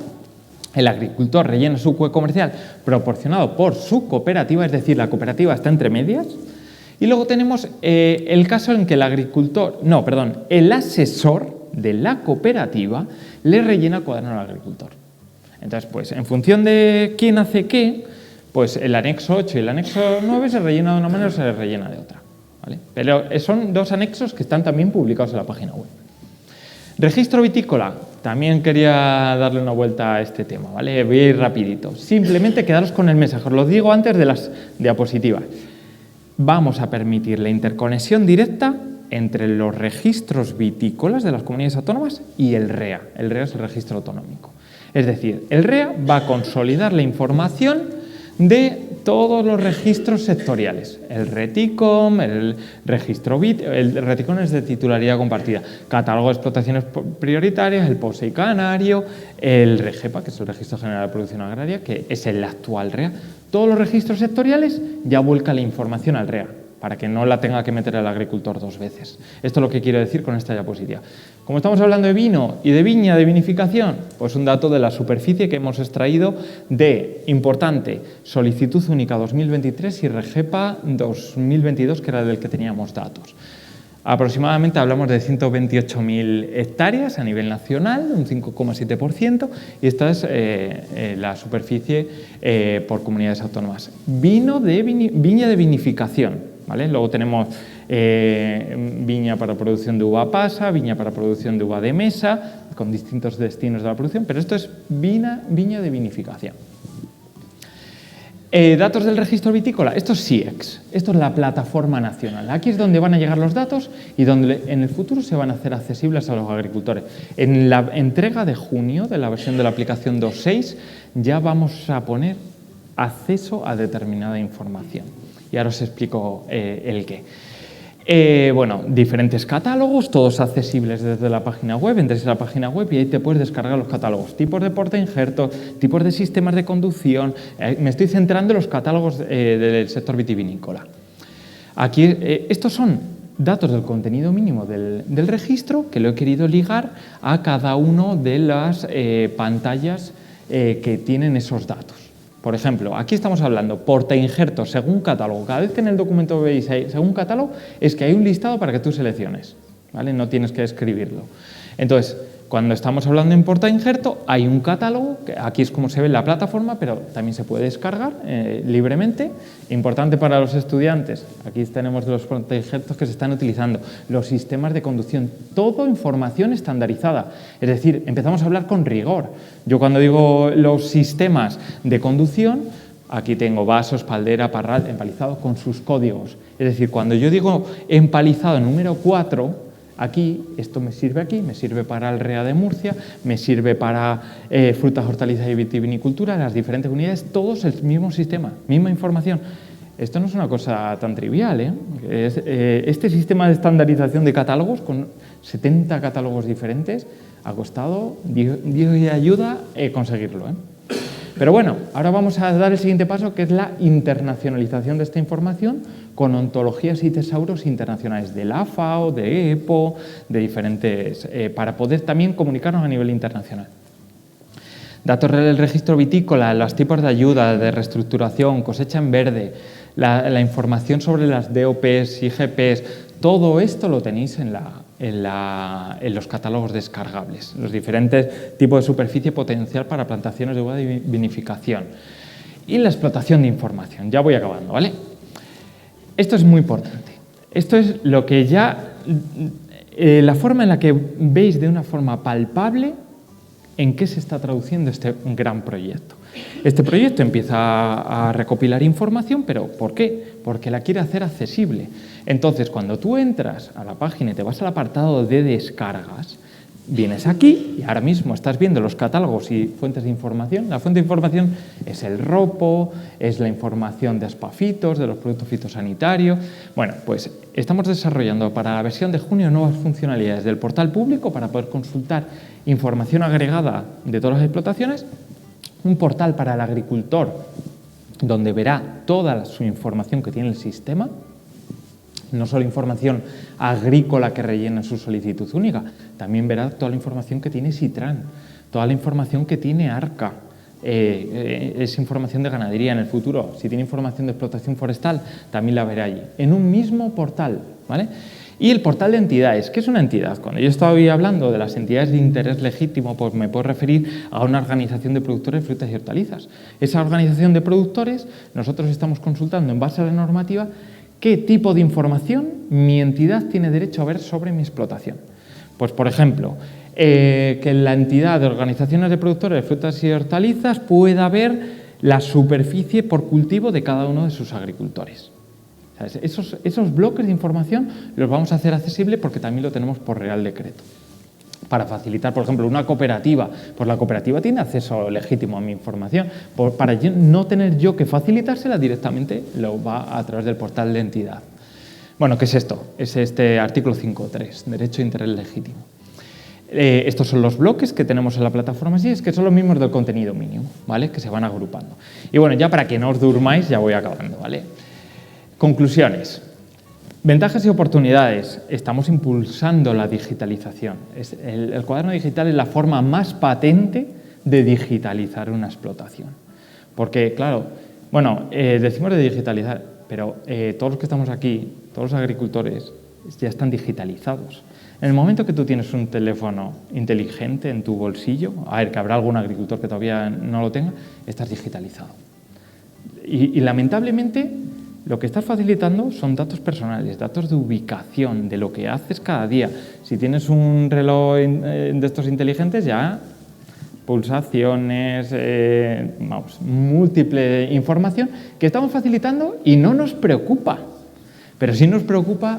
El agricultor rellena su CUE comercial proporcionado por su cooperativa, es decir, la cooperativa está entre medias. Y luego tenemos el caso en que el asesor de la cooperativa le rellena el cuaderno al agricultor. Entonces, pues en función de quién hace qué, pues el anexo 8 y el anexo 9 se rellena de una manera o se rellena de otra, ¿vale? Pero son dos anexos que están también publicados en la página web. Registro vitícola. También quería darle una vuelta a este tema, ¿vale? Voy a ir rapidito. Simplemente quedaros con el mensaje. Os lo digo antes de las diapositivas. Vamos a permitir la interconexión directa entre los registros vitícolas de las comunidades autónomas y el REA. El REA es el registro autonómico. Es decir, el REA va a consolidar la información de todos los registros sectoriales. El RETICOM, el registro BIT, el RETICOM es de titularidad compartida, catálogo de explotaciones prioritarias, el POSEI canario, el REGEPA, que es el Registro General de Producción Agraria, que es el actual REA. Todos los registros sectoriales ya vuelca la información al REA, para que no la tenga que meter el agricultor dos veces. Esto es lo que quiero decir con esta diapositiva. Como estamos hablando de vino y de viña, de vinificación, pues un dato de la superficie que hemos extraído de, importante, Solicitud Única 2023 y REGEPA 2022, que era del que teníamos datos. Aproximadamente hablamos de 128.000 hectáreas a nivel nacional, un 5,7%, y esta es la superficie por comunidades autónomas. Viña de vinificación. ¿Vale? Luego tenemos viña para producción de uva pasa, viña para producción de uva de mesa, con distintos destinos de la producción, pero esto es viña de vinificación. Datos del registro vitícola, esto es SIEX, esto es la plataforma nacional. Aquí es donde van a llegar los datos y donde en el futuro se van a hacer accesibles a los agricultores. En la entrega de junio de la versión de la aplicación 2.6 ya vamos a poner acceso a determinada información. Y ahora os explico el qué. Bueno, diferentes catálogos, todos accesibles desde la página web. Entras en la página web y ahí te puedes descargar los catálogos. Tipos de portainjertos, tipos de sistemas de conducción. Me estoy centrando en los catálogos del sector vitivinícola. Aquí, estos son datos del contenido mínimo del registro que lo he querido ligar a cada una de las pantallas que tienen esos datos. Por ejemplo, aquí estamos hablando portainjertos según catálogo. Cada vez que en el documento veis ahí, según catálogo, es que hay un listado para que tú selecciones, ¿vale? No tienes que escribirlo. Entonces, cuando estamos hablando en portainjerto, hay un catálogo, que aquí es como se ve en la plataforma, pero también se puede descargar libremente. Importante para los estudiantes, aquí tenemos los portainjertos que se están utilizando, los sistemas de conducción, todo información estandarizada. Es decir, empezamos a hablar con rigor. Yo cuando digo los sistemas de conducción, aquí tengo vaso, espaldera, parral, empalizado con sus códigos. Es decir, cuando yo digo empalizado número 4, aquí, esto me sirve para el REA de Murcia, me sirve para frutas, hortalizas y vitivinicultura, las diferentes unidades, todos el mismo sistema, misma información. Esto no es una cosa tan trivial, ¿eh? Este sistema de estandarización de catálogos, con 70 catálogos diferentes, ha costado Dios y ayuda conseguirlo, ¿eh? Pero bueno, ahora vamos a dar el siguiente paso, que es la internacionalización de esta información con ontologías y tesauros internacionales de la FAO, de EPO, de diferentes, para poder también comunicarnos a nivel internacional. Datos del registro vitícola, los tipos de ayuda, de reestructuración, cosecha en verde, la información sobre las DOPs y IGPs, todo esto lo tenéis en los catálogos descargables, los diferentes tipos de superficie potencial para plantaciones de uva de vinificación y la explotación de información. Ya voy acabando, ¿vale? Esto es muy importante. Esto es lo que ya, la forma en la que veis de una forma palpable en qué se está traduciendo este gran proyecto. Este proyecto empieza a recopilar información, pero ¿por qué? Porque la quiere hacer accesible. Entonces, cuando tú entras a la página y te vas al apartado de descargas, vienes aquí y ahora mismo estás viendo los catálogos y fuentes de información. La fuente de información es el ROPO, es la información de Aspafitos, de los productos fitosanitarios. Bueno, pues estamos desarrollando para la versión de junio nuevas funcionalidades del portal público para poder consultar información agregada de todas las explotaciones, un portal para el agricultor donde verá toda su información que tiene el sistema, no solo información agrícola que rellena su solicitud única, también verá toda la información que tiene Sitran, toda la información que tiene Arca, es información de ganadería en el futuro. Si tiene información de explotación forestal, también la verá allí, en un mismo portal, ¿vale? Y el portal de entidades. ¿Qué es una entidad? Cuando yo estaba hoy hablando de las entidades de interés legítimo, pues me puedo referir a una organización de productores de frutas y hortalizas. Esa organización de productores, nosotros estamos consultando en base a la normativa qué tipo de información mi entidad tiene derecho a ver sobre mi explotación. Pues, por ejemplo, que la entidad de organizaciones de productores de frutas y hortalizas pueda ver la superficie por cultivo de cada uno de sus agricultores. Esos bloques de información los vamos a hacer accesible porque también lo tenemos por Real Decreto. Para facilitar, por ejemplo, una cooperativa, pues la cooperativa tiene acceso legítimo a mi información. Para no tener yo que facilitársela directamente, lo va a través del portal de entidad. Bueno, ¿qué es esto? Es este artículo 5.3, derecho de interés legítimo. Estos son los bloques que tenemos en la plataforma SIEX, que son los mismos del contenido mínimo, ¿vale? Que se van agrupando. Y bueno, ya para que no os durmáis, ya voy acabando, ¿vale? Conclusiones. Ventajas y oportunidades. Estamos impulsando la digitalización. El cuaderno digital es la forma más patente de digitalizar una explotación. Porque, claro, bueno, decimos de digitalizar, pero todos los que estamos aquí, todos los agricultores, ya están digitalizados. En el momento que tú tienes un teléfono inteligente en tu bolsillo, a ver, que habrá algún agricultor que todavía no lo tenga, estás digitalizado. Y lamentablemente, lo que estás facilitando son datos personales, datos de ubicación, de lo que haces cada día. Si tienes un reloj de estos inteligentes, ya pulsaciones, múltiple información que estamos facilitando y no nos preocupa. Pero sí nos preocupa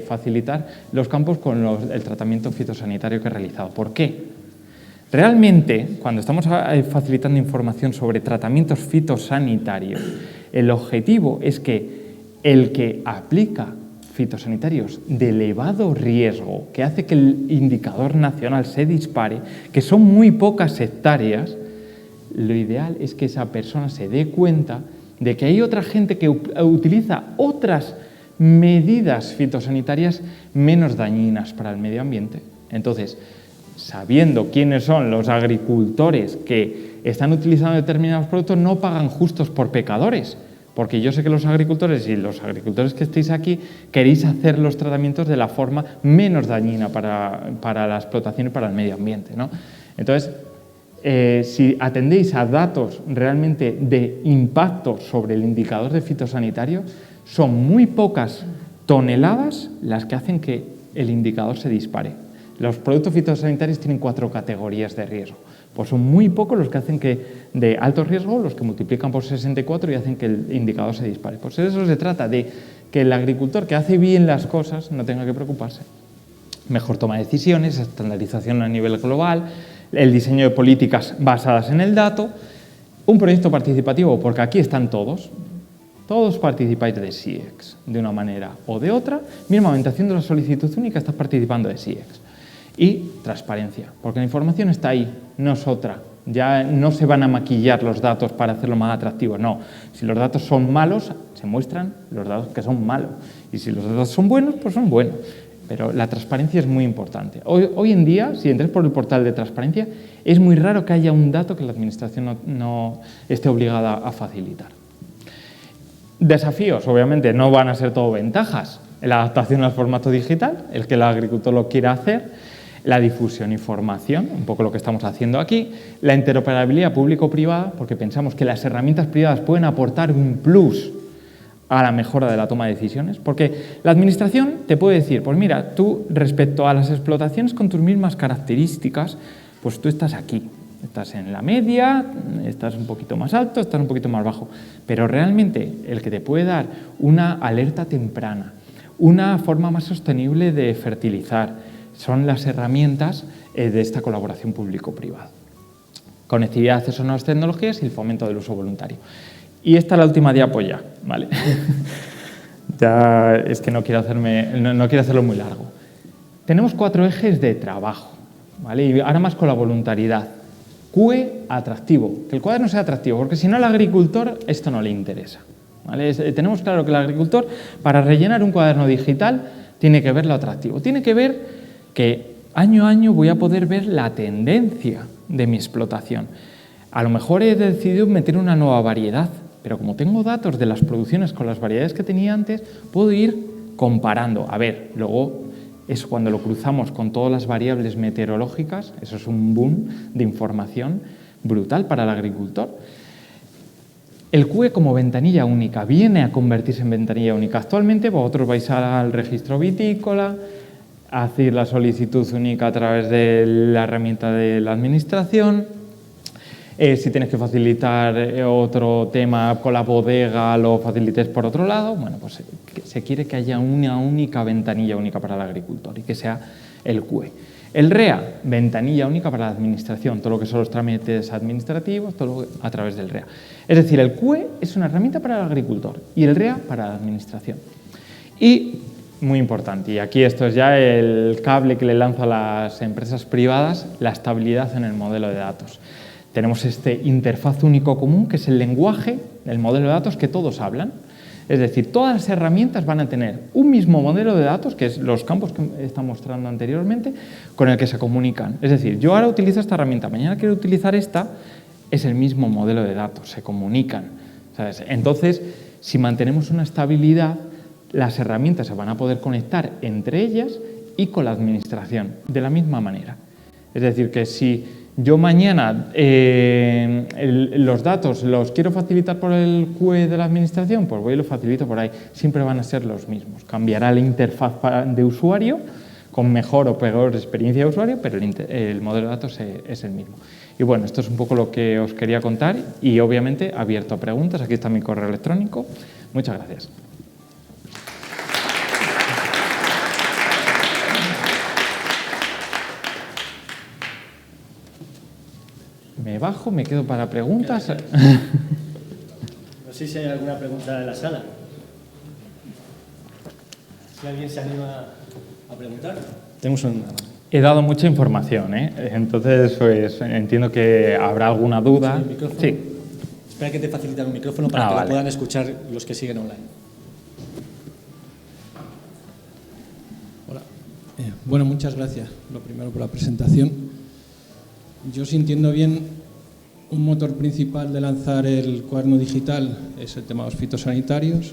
facilitar los campos con el tratamiento fitosanitario que he realizado. ¿Por qué? Realmente, cuando estamos facilitando información sobre tratamientos fitosanitarios, el objetivo es que el que aplica fitosanitarios de elevado riesgo, que hace que el indicador nacional se dispare, que son muy pocas hectáreas, lo ideal es que esa persona se dé cuenta de que hay otra gente que utiliza otras medidas fitosanitarias menos dañinas para el medio ambiente. Entonces, sabiendo quiénes son los agricultores que están utilizando determinados productos, no pagan justos por pecadores, porque yo sé que los agricultores y los agricultores que estéis aquí queréis hacer los tratamientos de la forma menos dañina para la explotación y para el medio ambiente, ¿no? Entonces, si atendéis a datos realmente de impacto sobre el indicador de fitosanitario, son muy pocas toneladas las que hacen que el indicador se dispare. Los productos fitosanitarios tienen 4 categorías de riesgo. Pues son muy pocos los que hacen que, de alto riesgo, los que multiplican por 64 y hacen que el indicador se dispare. Pues eso se trata de que el agricultor que hace bien las cosas no tenga que preocuparse. Mejor toma de decisiones, estandarización a nivel global, el diseño de políticas basadas en el dato, un proyecto participativo, porque aquí están todos participáis de SIEX de una manera o de otra, mismamente haciendo la solicitud única estás participando de SIEX. Y transparencia, porque la información está ahí, no es otra. Ya no se van a maquillar los datos para hacerlo más atractivo, no. Si los datos son malos, se muestran los datos que son malos. Y si los datos son buenos, pues son buenos. Pero la transparencia es muy importante. Hoy en día, si entras por el portal de transparencia, es muy raro que haya un dato que la Administración no esté obligada a facilitar. Desafíos, obviamente, no van a ser todo ventajas. La adaptación al formato digital, el que el agricultor lo quiera hacer, la difusión y formación, un poco lo que estamos haciendo aquí, la interoperabilidad público-privada, porque pensamos que las herramientas privadas pueden aportar un plus a la mejora de la toma de decisiones, porque la Administración te puede decir, pues mira, tú respecto a las explotaciones con tus mismas características, pues tú estás aquí, Estás en la media, estás un poquito más alto, estás un poquito más bajo. Pero realmente el que te puede dar una alerta temprana, una forma más sostenible de fertilizar, son las herramientas de esta colaboración público-privada. Conectividad, acceso a nuevas tecnologías y el fomento del uso voluntario. Y esta es la última diapo ya, ¿vale? Ya es que no quiero hacerlo muy largo. Tenemos 4 ejes de trabajo, ¿vale? Y ahora más con la voluntariedad. QE atractivo, que el cuaderno sea atractivo, porque si no al agricultor esto no le interesa, ¿vale? Tenemos claro que el agricultor, para rellenar un cuaderno digital, tiene que verlo atractivo, tiene que ver que año a año voy a poder ver la tendencia de mi explotación. A lo mejor he decidido meter una nueva variedad, pero como tengo datos de las producciones con las variedades que tenía antes, puedo ir comparando. A ver, luego es cuando lo cruzamos con todas las variables meteorológicas, eso es un boom de información brutal para el agricultor. El QE como ventanilla única viene a convertirse en ventanilla única. Actualmente vosotros vais al registro vitícola, hacéis la solicitud única a través de la herramienta de la administración. Si tienes que facilitar otro tema con la bodega, lo facilites por otro lado. Bueno, pues se quiere que haya una única ventanilla única para el agricultor y que sea el QE. El REA, ventanilla única para la administración, todo lo que son los trámites administrativos, todo a través del REA. Es decir, el QE es una herramienta para el agricultor y el REA para la administración. Y, muy importante, y aquí esto es ya el cable que le lanzo a las empresas privadas, la estabilidad en el modelo de datos. Tenemos este interfaz único común, que es el lenguaje, el modelo de datos que todos hablan. Es decir, todas las herramientas van a tener un mismo modelo de datos, que es los campos que he estado mostrando anteriormente, con el que se comunican. Es decir, yo ahora utilizo esta herramienta, mañana quiero utilizar esta, es el mismo modelo de datos, se comunican, ¿sabes? Entonces, si mantenemos una estabilidad, las herramientas se van a poder conectar entre ellas y con la administración, de la misma manera. Es decir, que si yo mañana los datos los quiero facilitar por el QE de la administración, pues voy y lo facilito por ahí. Siempre van a ser los mismos. Cambiará la interfaz de usuario con mejor o peor experiencia de usuario, pero el modelo de datos es el mismo. Y bueno, esto es un poco lo que os quería contar y obviamente abierto a preguntas. Aquí está mi correo electrónico. Muchas gracias. Me bajo, me quedo para preguntas. No sé si hay alguna pregunta de la sala. Si alguien se anima a preguntar. Tenemos una. He dado mucha información, ¿eh? Entonces pues, entiendo que habrá alguna duda. Sí. Espera que te facilitan un micrófono para que lo puedan escuchar los que siguen online. Hola. Bueno, muchas gracias. Lo primero por la presentación. Yo, si entiendo bien, un motor principal de lanzar el cuaderno digital es el tema de los fitosanitarios,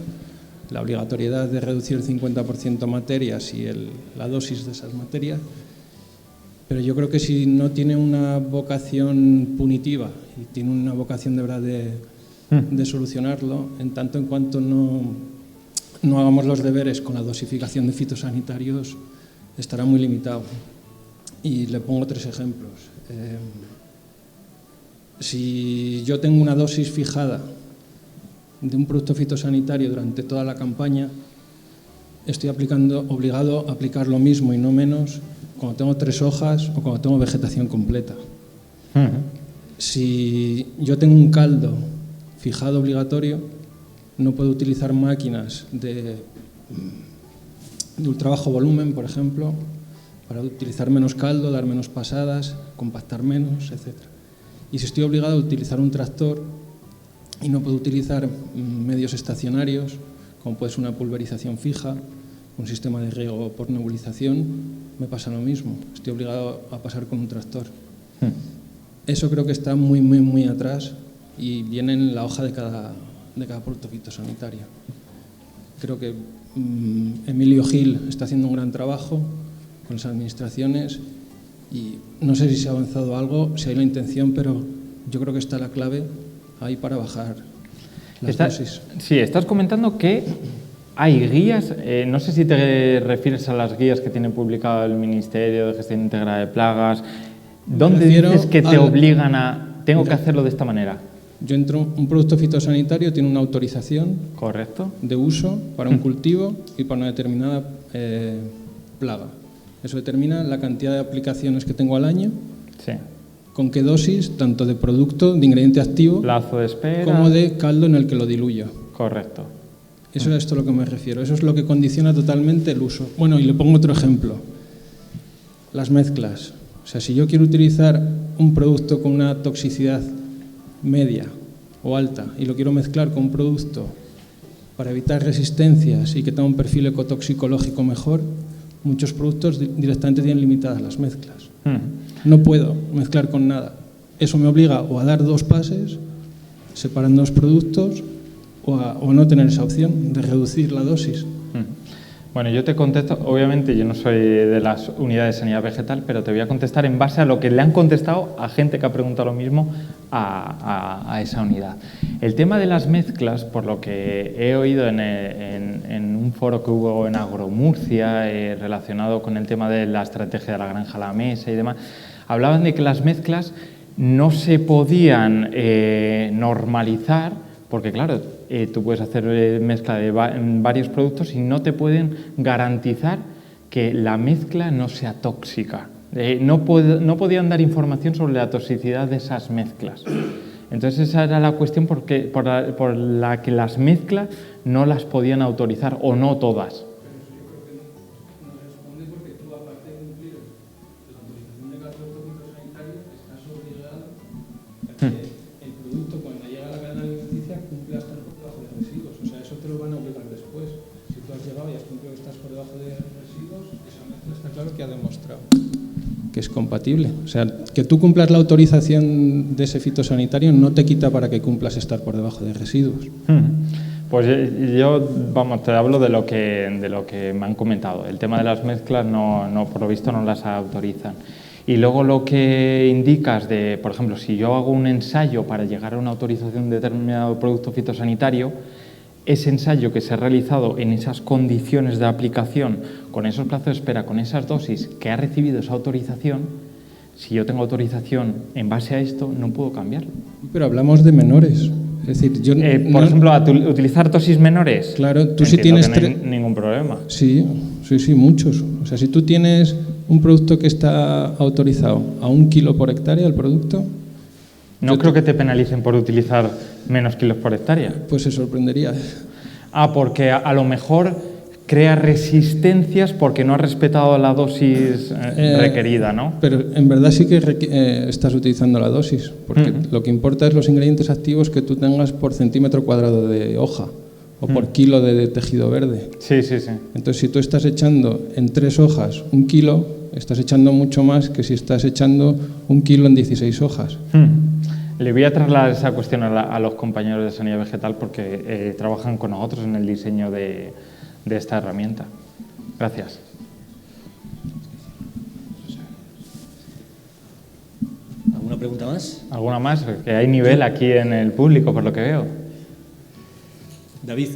la obligatoriedad de reducir el 50% materias y la dosis de esas materias. Pero yo creo que si no tiene una vocación punitiva y tiene una vocación de verdad de solucionarlo, en tanto en cuanto no hagamos los deberes con la dosificación de fitosanitarios, estará muy limitado. Y le pongo 3 ejemplos. Si yo tengo una dosis fijada de un producto fitosanitario durante toda la campaña, estoy obligado a aplicar lo mismo y no menos cuando tengo 3 hojas o cuando tengo vegetación completa. Si yo tengo un caldo fijado obligatorio, no puedo utilizar máquinas de ultra bajo volumen, por ejemplo, para utilizar menos caldo, dar menos pasadas, compactar menos, etc. Y si estoy obligado a utilizar un tractor y no puedo utilizar medios estacionarios, como puede ser una pulverización fija, un sistema de riego por nebulización, me pasa lo mismo. Estoy obligado a pasar con un tractor. Eso creo que está muy, muy, muy atrás y viene en la hoja de cada producto fitosanitario. Creo que Emilio Gil está haciendo un gran trabajo con las administraciones y no sé si se ha avanzado algo, si hay la intención, pero yo creo que está la clave ahí para bajar las dosis. Sí, estás comentando que hay guías, no sé si te refieres a las guías que tiene publicado el Ministerio de Gestión Integrada de Plagas. ¿Dónde dices que te obligan a... tengo que hacerlo de esta manera? Yo entro, un producto fitosanitario tiene una autorización ¿Correcto? de uso para un cultivo y para una determinada plaga. Eso determina la cantidad de aplicaciones que tengo al año, Sí. con qué dosis, tanto de producto, de ingrediente activo, Plazo de espera. como de caldo en el que lo diluyo. Correcto. Eso es esto a lo que me refiero. Eso es lo que condiciona totalmente el uso. Bueno, y le pongo otro ejemplo. Las mezclas. O sea, si yo quiero utilizar un producto con una toxicidad media o alta y lo quiero mezclar con un producto para evitar resistencias y que tenga un perfil ecotoxicológico mejor, muchos productos directamente tienen limitadas las mezclas. No puedo mezclar con nada. Eso me obliga o a dar 2 pases separando los productos o a no tener esa opción de reducir la dosis. Bueno, yo te contesto, obviamente yo no soy de las unidades de sanidad vegetal, pero te voy a contestar en base a lo que le han contestado a gente que ha preguntado lo mismo a esa unidad. El tema de las mezclas, por lo que he oído en un foro que hubo en Agromurcia relacionado con el tema de la estrategia de la granja a la mesa y demás, hablaban de que las mezclas no se podían normalizar, porque claro, tú puedes hacer mezcla de varios productos y no te pueden garantizar que la mezcla no sea tóxica. No podían dar información sobre la toxicidad de esas mezclas. Entonces esa era la cuestión por la que las mezclas no las podían autorizar, o no todas. Que ha demostrado que es compatible. O sea, que tú cumplas la autorización de ese fitosanitario no te quita para que cumplas estar por debajo de residuos. Pues yo, vamos, te hablo de lo que me han comentado. El tema de las mezclas, no, por lo visto, no las autorizan. Y luego lo que indicas de, por ejemplo, si yo hago un ensayo para llegar a una autorización de determinado producto fitosanitario, ese ensayo que se ha realizado en esas condiciones de aplicación, con esos plazos de espera, con esas dosis que ha recibido esa autorización, si yo tengo autorización en base a esto, no puedo cambiarlo. Pero hablamos de menores. Es decir, yo por ejemplo, a utilizar dosis menores. Claro, tú si tienes no hay ningún problema. Sí, muchos. O sea, si tú tienes un producto que está autorizado a 1 kilo por hectárea, el producto... No creo que te penalicen por utilizar menos kilos por hectárea. Pues se sorprendería. Porque a lo mejor crea resistencias porque no has respetado la dosis requerida, ¿no? Pero en verdad sí que estás utilizando la dosis, porque lo que importa es los ingredientes activos que tú tengas por centímetro cuadrado de hoja o por kilo de tejido verde. Sí. Entonces, si tú estás echando en 3 hojas 1 kilo, estás echando mucho más que si estás echando 1 kilo en 16 hojas. Le voy a trasladar esa cuestión a los compañeros de sanidad vegetal porque trabajan con nosotros en el diseño de esta herramienta. Gracias. ¿Alguna pregunta más? ¿Alguna más? Que hay nivel aquí en el público, por lo que veo. David,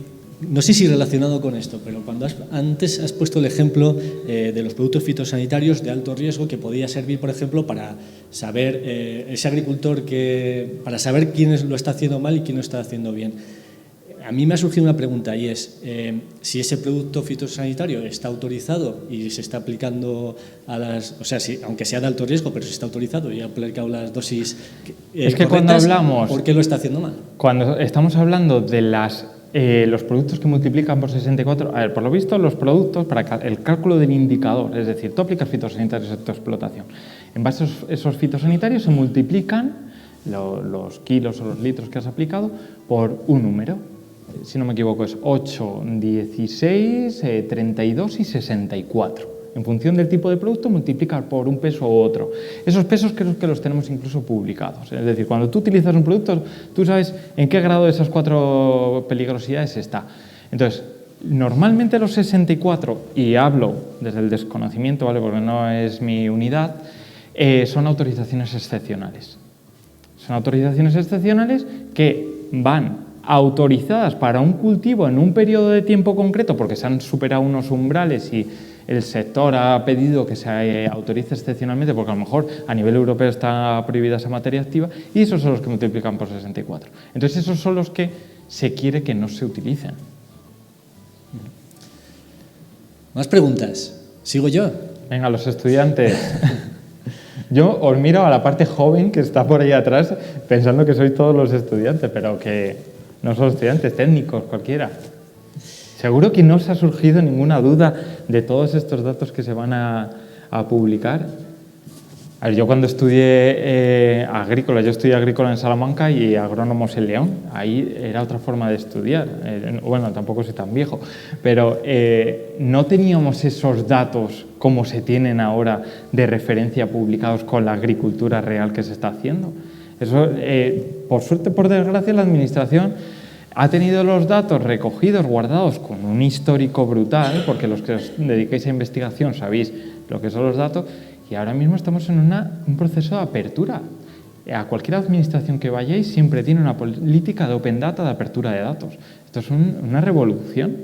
no sé si relacionado con esto, pero cuando antes has puesto el ejemplo de los productos fitosanitarios de alto riesgo que podía servir, por ejemplo, para saber ese agricultor para saber quién lo está haciendo mal y quién lo está haciendo bien. A mí me ha surgido una pregunta y es si ese producto fitosanitario está autorizado y se está aplicando aunque sea de alto riesgo, pero se está autorizado y ha aplicado las dosis es que cuando hablamos, ¿por qué lo está haciendo mal? Cuando estamos hablando de los productos que multiplican por 64, a ver, por lo visto los productos para el cálculo del indicador, es decir, tú aplicas fitosanitarios a tu explotación, en base a esos fitosanitarios se multiplican los kilos o los litros que has aplicado por un número, si no me equivoco es 8, 16, 32 y 64. En función del tipo de producto, multiplicar por un peso u otro. Esos pesos creo que los tenemos incluso publicados. Es decir, cuando tú utilizas un producto, tú sabes en qué grado de esas 4 peligrosidades está. Entonces, normalmente los 64, y hablo desde el desconocimiento, ¿vale? Porque no es mi unidad, son autorizaciones excepcionales. Son autorizaciones excepcionales que van autorizadas para un cultivo en un periodo de tiempo concreto porque se han superado unos umbrales y el sector ha pedido que se autorice excepcionalmente porque a lo mejor a nivel europeo está prohibida esa materia activa, y esos son los que multiplican por 64. Entonces esos son los que se quiere que no se utilicen. ¿Más preguntas? ¿Sigo yo? Venga, los estudiantes. Yo os miro a la parte joven que está por ahí atrás pensando que sois todos los estudiantes, pero que no son estudiantes, técnicos, cualquiera. Seguro que no os ha surgido ninguna duda de todos estos datos que se van a publicar. A ver, yo cuando estudié agrícola, yo estudié agrícola en Salamanca y agrónomos en León, ahí era otra forma de estudiar. Bueno, tampoco soy tan viejo, pero no teníamos esos datos como se tienen ahora de referencia publicados con la agricultura real que se está haciendo. Eso, por suerte, por desgracia, la administración ha tenido los datos recogidos, guardados con un histórico brutal, porque los que os dediquéis a investigación sabéis lo que son los datos, y ahora mismo estamos en un proceso de apertura. A cualquier administración que vayáis siempre tiene una política de open data, de apertura de datos. Esto es una revolución.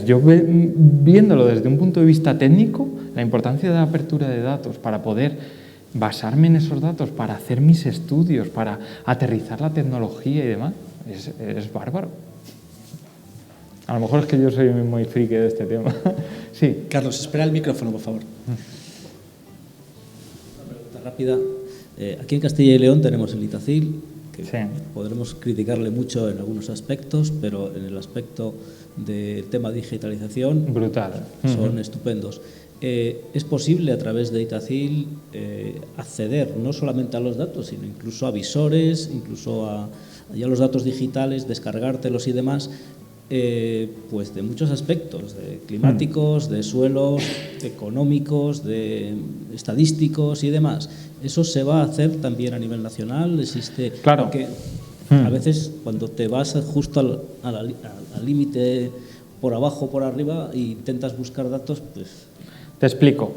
Yo viéndolo desde un punto de vista técnico, la importancia de la apertura de datos para poder basarme en esos datos, para hacer mis estudios, para aterrizar la tecnología y demás, es bárbaro. A lo mejor es que yo soy muy friki de este tema. Sí. Carlos, espera el micrófono, por favor. Rápida. Aquí en Castilla y León tenemos el Itacil, que sí, podremos criticarle mucho en algunos aspectos, pero en el aspecto del tema digitalización brutal, son estupendos. Es posible a través de Itacil acceder no solamente a los datos, sino incluso a visores, incluso a los datos digitales, descargártelos y demás, pues de muchos aspectos, de climáticos, de suelos, económicos, de estadísticos y demás. ¿Eso se va a hacer también a nivel nacional? ¿Existe? Claro. Porque a veces cuando te vas justo al límite por abajo, por arriba, e intentas buscar datos, pues... Te explico.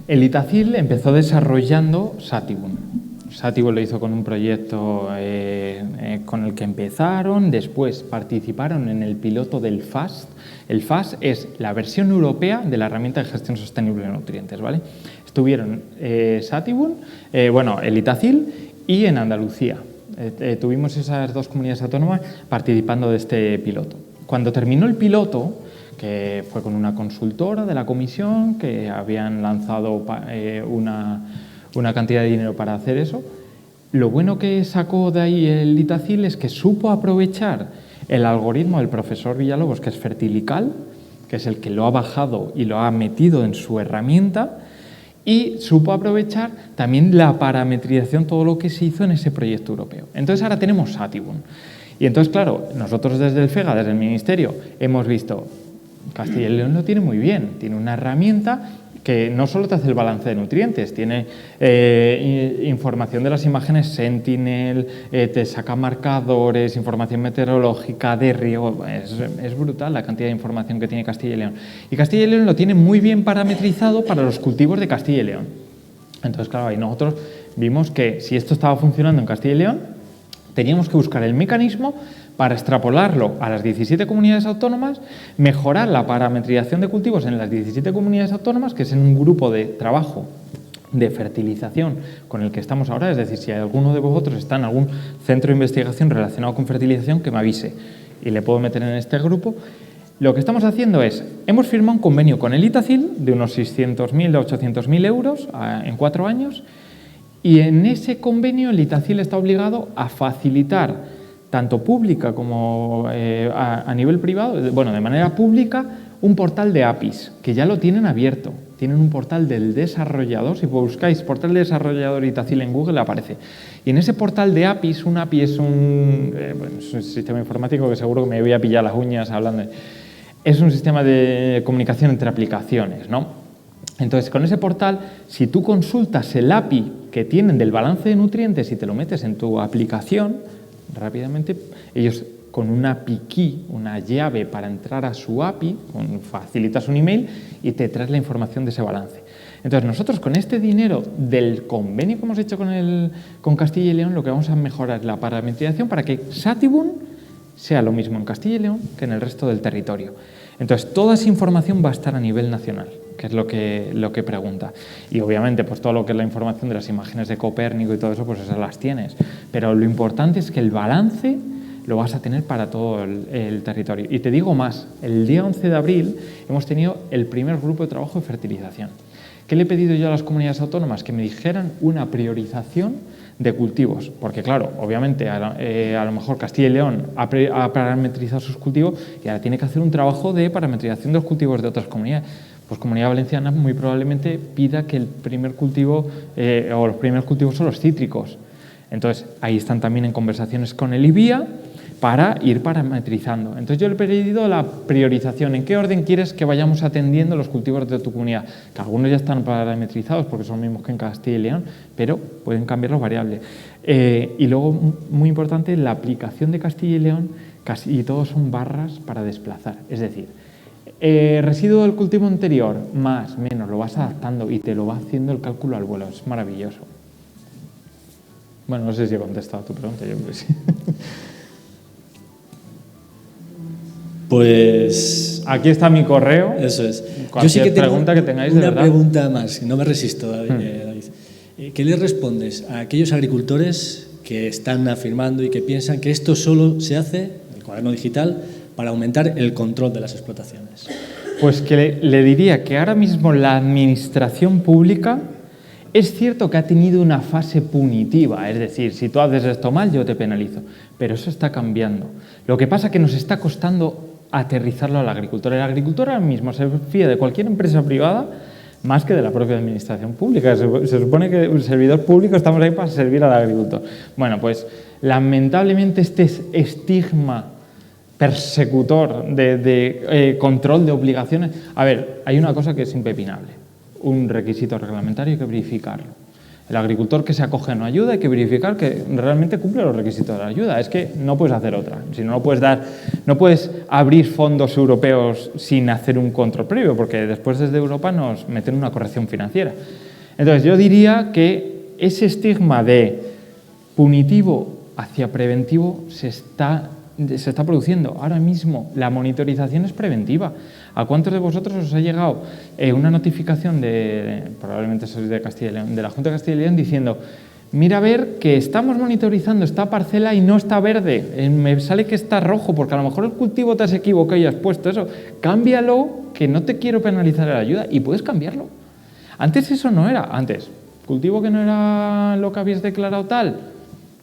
El Itacil empezó desarrollando Satibun. Satibun lo hizo con un proyecto con el que empezaron, después participaron en el piloto del FAST. El FAST es la versión europea de la herramienta de gestión sostenible de nutrientes, ¿vale? Estuvieron Satibun, el Itacil y en Andalucía. Tuvimos esas dos comunidades autónomas participando de este piloto. Cuando terminó el piloto, que fue con una consultora de la comisión, que habían lanzado una cantidad de dinero para hacer eso, lo bueno que sacó de ahí el Itacil es que supo aprovechar el algoritmo del profesor Villalobos, que es Fertilical, que es el que lo ha bajado y lo ha metido en su herramienta, y supo aprovechar también la parametrización, todo lo que se hizo en ese proyecto europeo. Entonces ahora tenemos Satibun. Y entonces, claro, nosotros desde el FEGA, desde el Ministerio, hemos visto Castilla y León lo tiene muy bien, tiene una herramienta que no solo te hace el balance de nutrientes, tiene información de las imágenes Sentinel, te saca marcadores, información meteorológica, de riego. Es brutal la cantidad de información que tiene Castilla y León. Y Castilla y León lo tiene muy bien parametrizado para los cultivos de Castilla y León. Entonces, claro, ahí nosotros vimos que si esto estaba funcionando en Castilla y León, teníamos que buscar el mecanismo para extrapolarlo a las 17 comunidades autónomas, mejorar la parametrización de cultivos en las 17 comunidades autónomas, que es en un grupo de trabajo de fertilización con el que estamos ahora. Es decir, si alguno de vosotros está en algún centro de investigación relacionado con fertilización, que me avise y le puedo meter en este grupo. Lo que estamos haciendo es, hemos firmado un convenio con el Itacil de unos 600.000 a 800.000 euros en 4 años, y en ese convenio el Itacil está obligado a facilitar tanto pública como a nivel privado, de manera pública, un portal de APIs, que ya lo tienen abierto. Tienen un portal del desarrollador, si buscáis portal de desarrollador Itacil en Google aparece. Y en ese portal de APIs, un API es un sistema informático que seguro que me voy a pillar las uñas hablando. Es un sistema de comunicación entre aplicaciones, ¿no? Entonces, con ese portal, si tú consultas el API que tienen del balance de nutrientes y te lo metes en tu aplicación, rápidamente ellos con una API key, una llave para entrar a su API, facilitas un email y te traes la información de ese balance. Entonces nosotros con este dinero del convenio que hemos hecho con Castilla y León, lo que vamos a mejorar es la parametrización para que Satibun sea lo mismo en Castilla y León que en el resto del territorio. Entonces, toda esa información va a estar a nivel nacional, que es lo que pregunta. Y obviamente, pues todo lo que es la información de las imágenes de Copérnico y todo eso, pues esas las tienes. Pero lo importante es que el balance lo vas a tener para todo el territorio. Y te digo más, el día 11 de abril hemos tenido el primer grupo de trabajo de fertilización. ¿Qué le he pedido yo a las comunidades autónomas? Que me dijeran una priorización de cultivos, porque claro, obviamente a lo mejor Castilla y León ha parametrizado sus cultivos y ahora tiene que hacer un trabajo de parametrización de los cultivos de otras comunidades. Pues Comunidad Valenciana muy probablemente pida que el primer cultivo o los primeros cultivos son los cítricos. Entonces ahí están también en conversaciones con el IBIA para ir parametrizando. Entonces yo le he pedido la priorización. ¿En qué orden quieres que vayamos atendiendo los cultivos de tu comunidad? Que algunos ya están parametrizados porque son los mismos que en Castilla y León, pero pueden cambiar las variables. Y luego, muy importante, la aplicación de Castilla y León, casi todos son barras para desplazar. Es decir, residuo del cultivo anterior, más, menos, lo vas adaptando y te lo va haciendo el cálculo al vuelo. Es maravilloso. Bueno, no sé si he contestado a tu pregunta, yo creo que sí. Pues aquí está mi correo. Eso es. Yo sí que tengo pregunta que tengáis, una de verdad. pregunta más, no me resisto, David. ¿Qué le respondes a aquellos agricultores que están afirmando y que piensan que esto solo se hace, el cuaderno digital, para aumentar el control de las explotaciones? Pues que le diría que ahora mismo la administración pública es cierto que ha tenido una fase punitiva, es decir, si tú haces esto mal yo te penalizo, pero eso está cambiando. Lo que pasa es que nos está costando aterrizarlo al agricultor. El agricultor ahora mismo se fía de cualquier empresa privada más que de la propia administración pública. Se supone que el servidor público estamos ahí para servir al agricultor. Bueno, pues lamentablemente este estigma persecutor de control de obligaciones... A ver, hay una cosa que es impepinable. Un requisito reglamentario hay que verificarlo. El agricultor que se acoge a una ayuda hay que verificar que realmente cumple los requisitos de la ayuda. Es que no puedes hacer otra. Si no puedes abrir fondos europeos sin hacer un control previo, porque después desde Europa nos meten una corrección financiera. Entonces yo diría que ese estigma de punitivo hacia preventivo se está produciendo. Ahora mismo la monitorización es preventiva. ¿A cuántos de vosotros os ha llegado una notificación probablemente sois de Castilla y León, de la Junta de Castilla y León, diciendo: mira a ver que estamos monitorizando esta parcela y no está verde, me sale que está rojo porque a lo mejor el cultivo te has equivocado y has puesto eso, cámbialo que no te quiero penalizar la ayuda? Y puedes cambiarlo. Antes eso no era. Antes, cultivo que no era lo que habías declarado tal,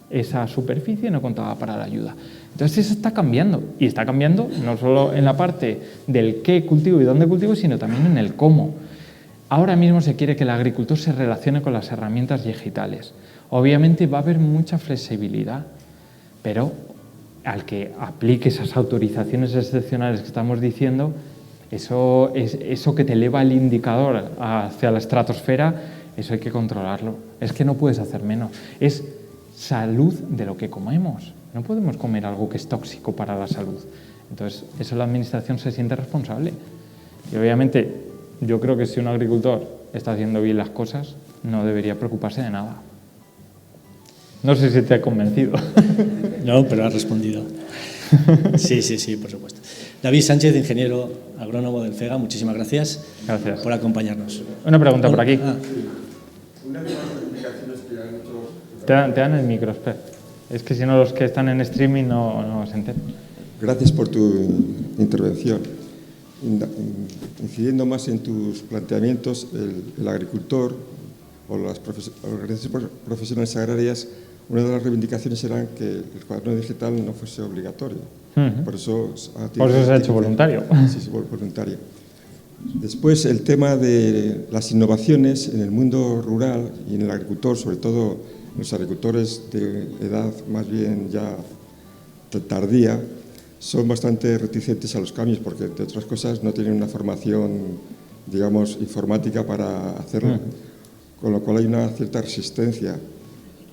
esa superficie no contaba para la ayuda. Entonces eso está cambiando, y está cambiando no solo en la parte del qué cultivo y dónde cultivo, sino también en el cómo. Ahora mismo se quiere que el agricultor se relacione con las herramientas digitales. Obviamente va a haber mucha flexibilidad, pero al que aplique esas autorizaciones excepcionales que estamos diciendo, eso que te eleva el indicador hacia la estratosfera, eso hay que controlarlo. Es que no puedes hacer menos. Es salud de lo que comemos. No podemos comer algo que es tóxico para la salud. Entonces, eso la administración se siente responsable. Y obviamente, yo creo que si un agricultor está haciendo bien las cosas, no debería preocuparse de nada. No sé si te he convencido. No, pero has respondido. Sí, por supuesto. David Sánchez, ingeniero agrónomo del FEGA, muchísimas gracias. Gracias por acompañarnos. Una pregunta por aquí. Una de las verificaciones que han hecho... Te dan el micro, espera. Es que si no, los que están en streaming no se enteran. Gracias por tu intervención. Incidiendo más en tus planteamientos, el agricultor o las organizaciones profesionales agrarias, una de las reivindicaciones era que el cuaderno digital no fuese obligatorio. Por eso se ha hecho voluntario. Sí, voluntario. Después, el tema de las innovaciones en el mundo rural y en el agricultor, sobre todo los agricultores de edad más bien ya tardía, son bastante reticentes a los cambios porque, entre otras cosas, no tienen una formación, digamos, informática para hacerlo, con lo cual hay una cierta resistencia.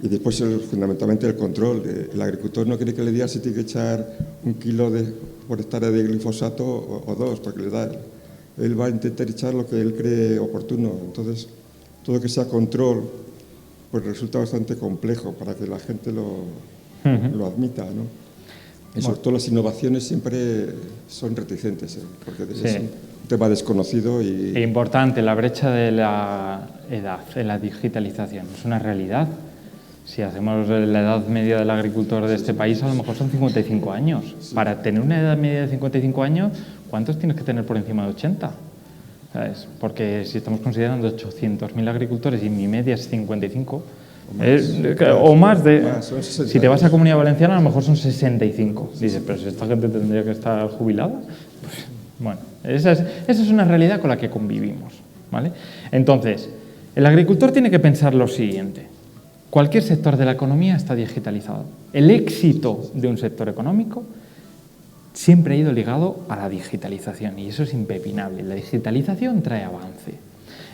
Y después, fundamentalmente, el control. El agricultor no quiere que le diga si tiene que echar 1 kilo por hectárea de glifosato o 2, porque le da. Él va a intentar echar lo que él cree oportuno. Entonces, todo lo que sea control, pues resulta bastante complejo para que la gente lo admita, ¿no? Sobre todo las innovaciones siempre son reticentes, porque Sí. es un tema desconocido y... Es importante, la brecha de la edad, de la digitalización, es una realidad. Si hacemos la edad media del agricultor de este país, a lo mejor son 55 años. Sí. Para tener una edad media de 55 años, ¿cuántos tienes que tener por encima de 80? ¿Sabes? Porque si estamos considerando 800.000 agricultores y mi media es 55, o más si te vas a Comunidad Valenciana, a lo mejor son 65. Dices, pero si esta gente tendría que estar jubilada. Pues, bueno, esa es una realidad con la que convivimos, ¿vale? Entonces, el agricultor tiene que pensar lo siguiente. Cualquier sector de la economía está digitalizado. El éxito de un sector económico siempre ha ido ligado a la digitalización y eso es impepinable. La digitalización trae avance.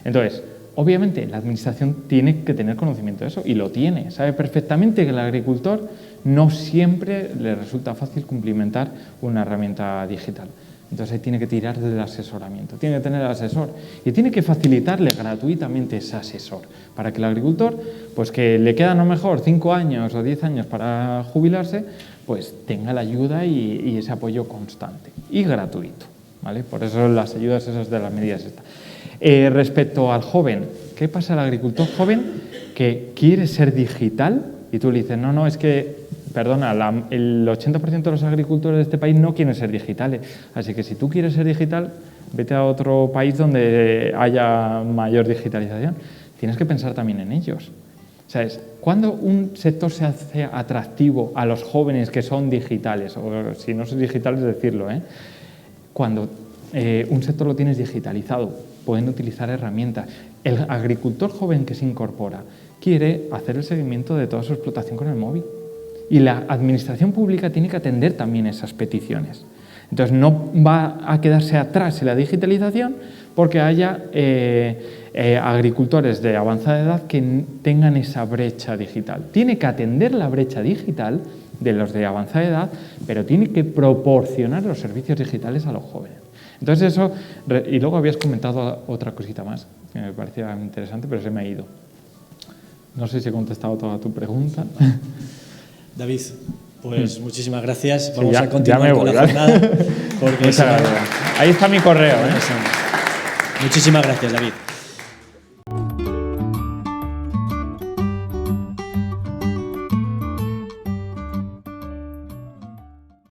Entonces, obviamente, la administración tiene que tener conocimiento de eso y lo tiene. Sabe perfectamente que el agricultor no siempre le resulta fácil cumplimentar una herramienta digital. Entonces, tiene que tirar del asesoramiento, tiene que tener el asesor y tiene que facilitarle gratuitamente ese asesor para que el agricultor, pues que le quedan a lo mejor 5 años o 10 años para jubilarse, pues tenga la ayuda y ese apoyo constante y gratuito, ¿vale? Por eso las ayudas esas de las medidas estas. Respecto al joven, ¿qué pasa al agricultor joven que quiere ser digital? Y tú le dices, no, es que, perdona, el 80% de los agricultores de este país no quieren ser digitales. Así que si tú quieres ser digital, vete a otro país donde haya mayor digitalización. Tienes que pensar también en ellos. ¿Sabes? Cuando un sector se hace atractivo a los jóvenes que son digitales, o si no son digitales, decirlo, cuando un sector lo tienes digitalizado, pueden utilizar herramientas. El agricultor joven que se incorpora quiere hacer el seguimiento de toda su explotación con el móvil. Y la administración pública tiene que atender también esas peticiones. Entonces, no va a quedarse atrás en la digitalización porque haya agricultores de avanzada edad que tengan esa brecha digital. Tiene que atender la brecha digital de los de avanzada edad, pero tiene que proporcionar los servicios digitales a los jóvenes. Entonces eso, y luego habías comentado otra cosita más, que me parecía interesante, pero se me ha ido. No sé si he contestado toda tu pregunta. David, pues muchísimas gracias. Sí, Vamos a continuar con la jornada. Porque Muchas gracias. Ahí está mi correo. Muchísimas gracias, David.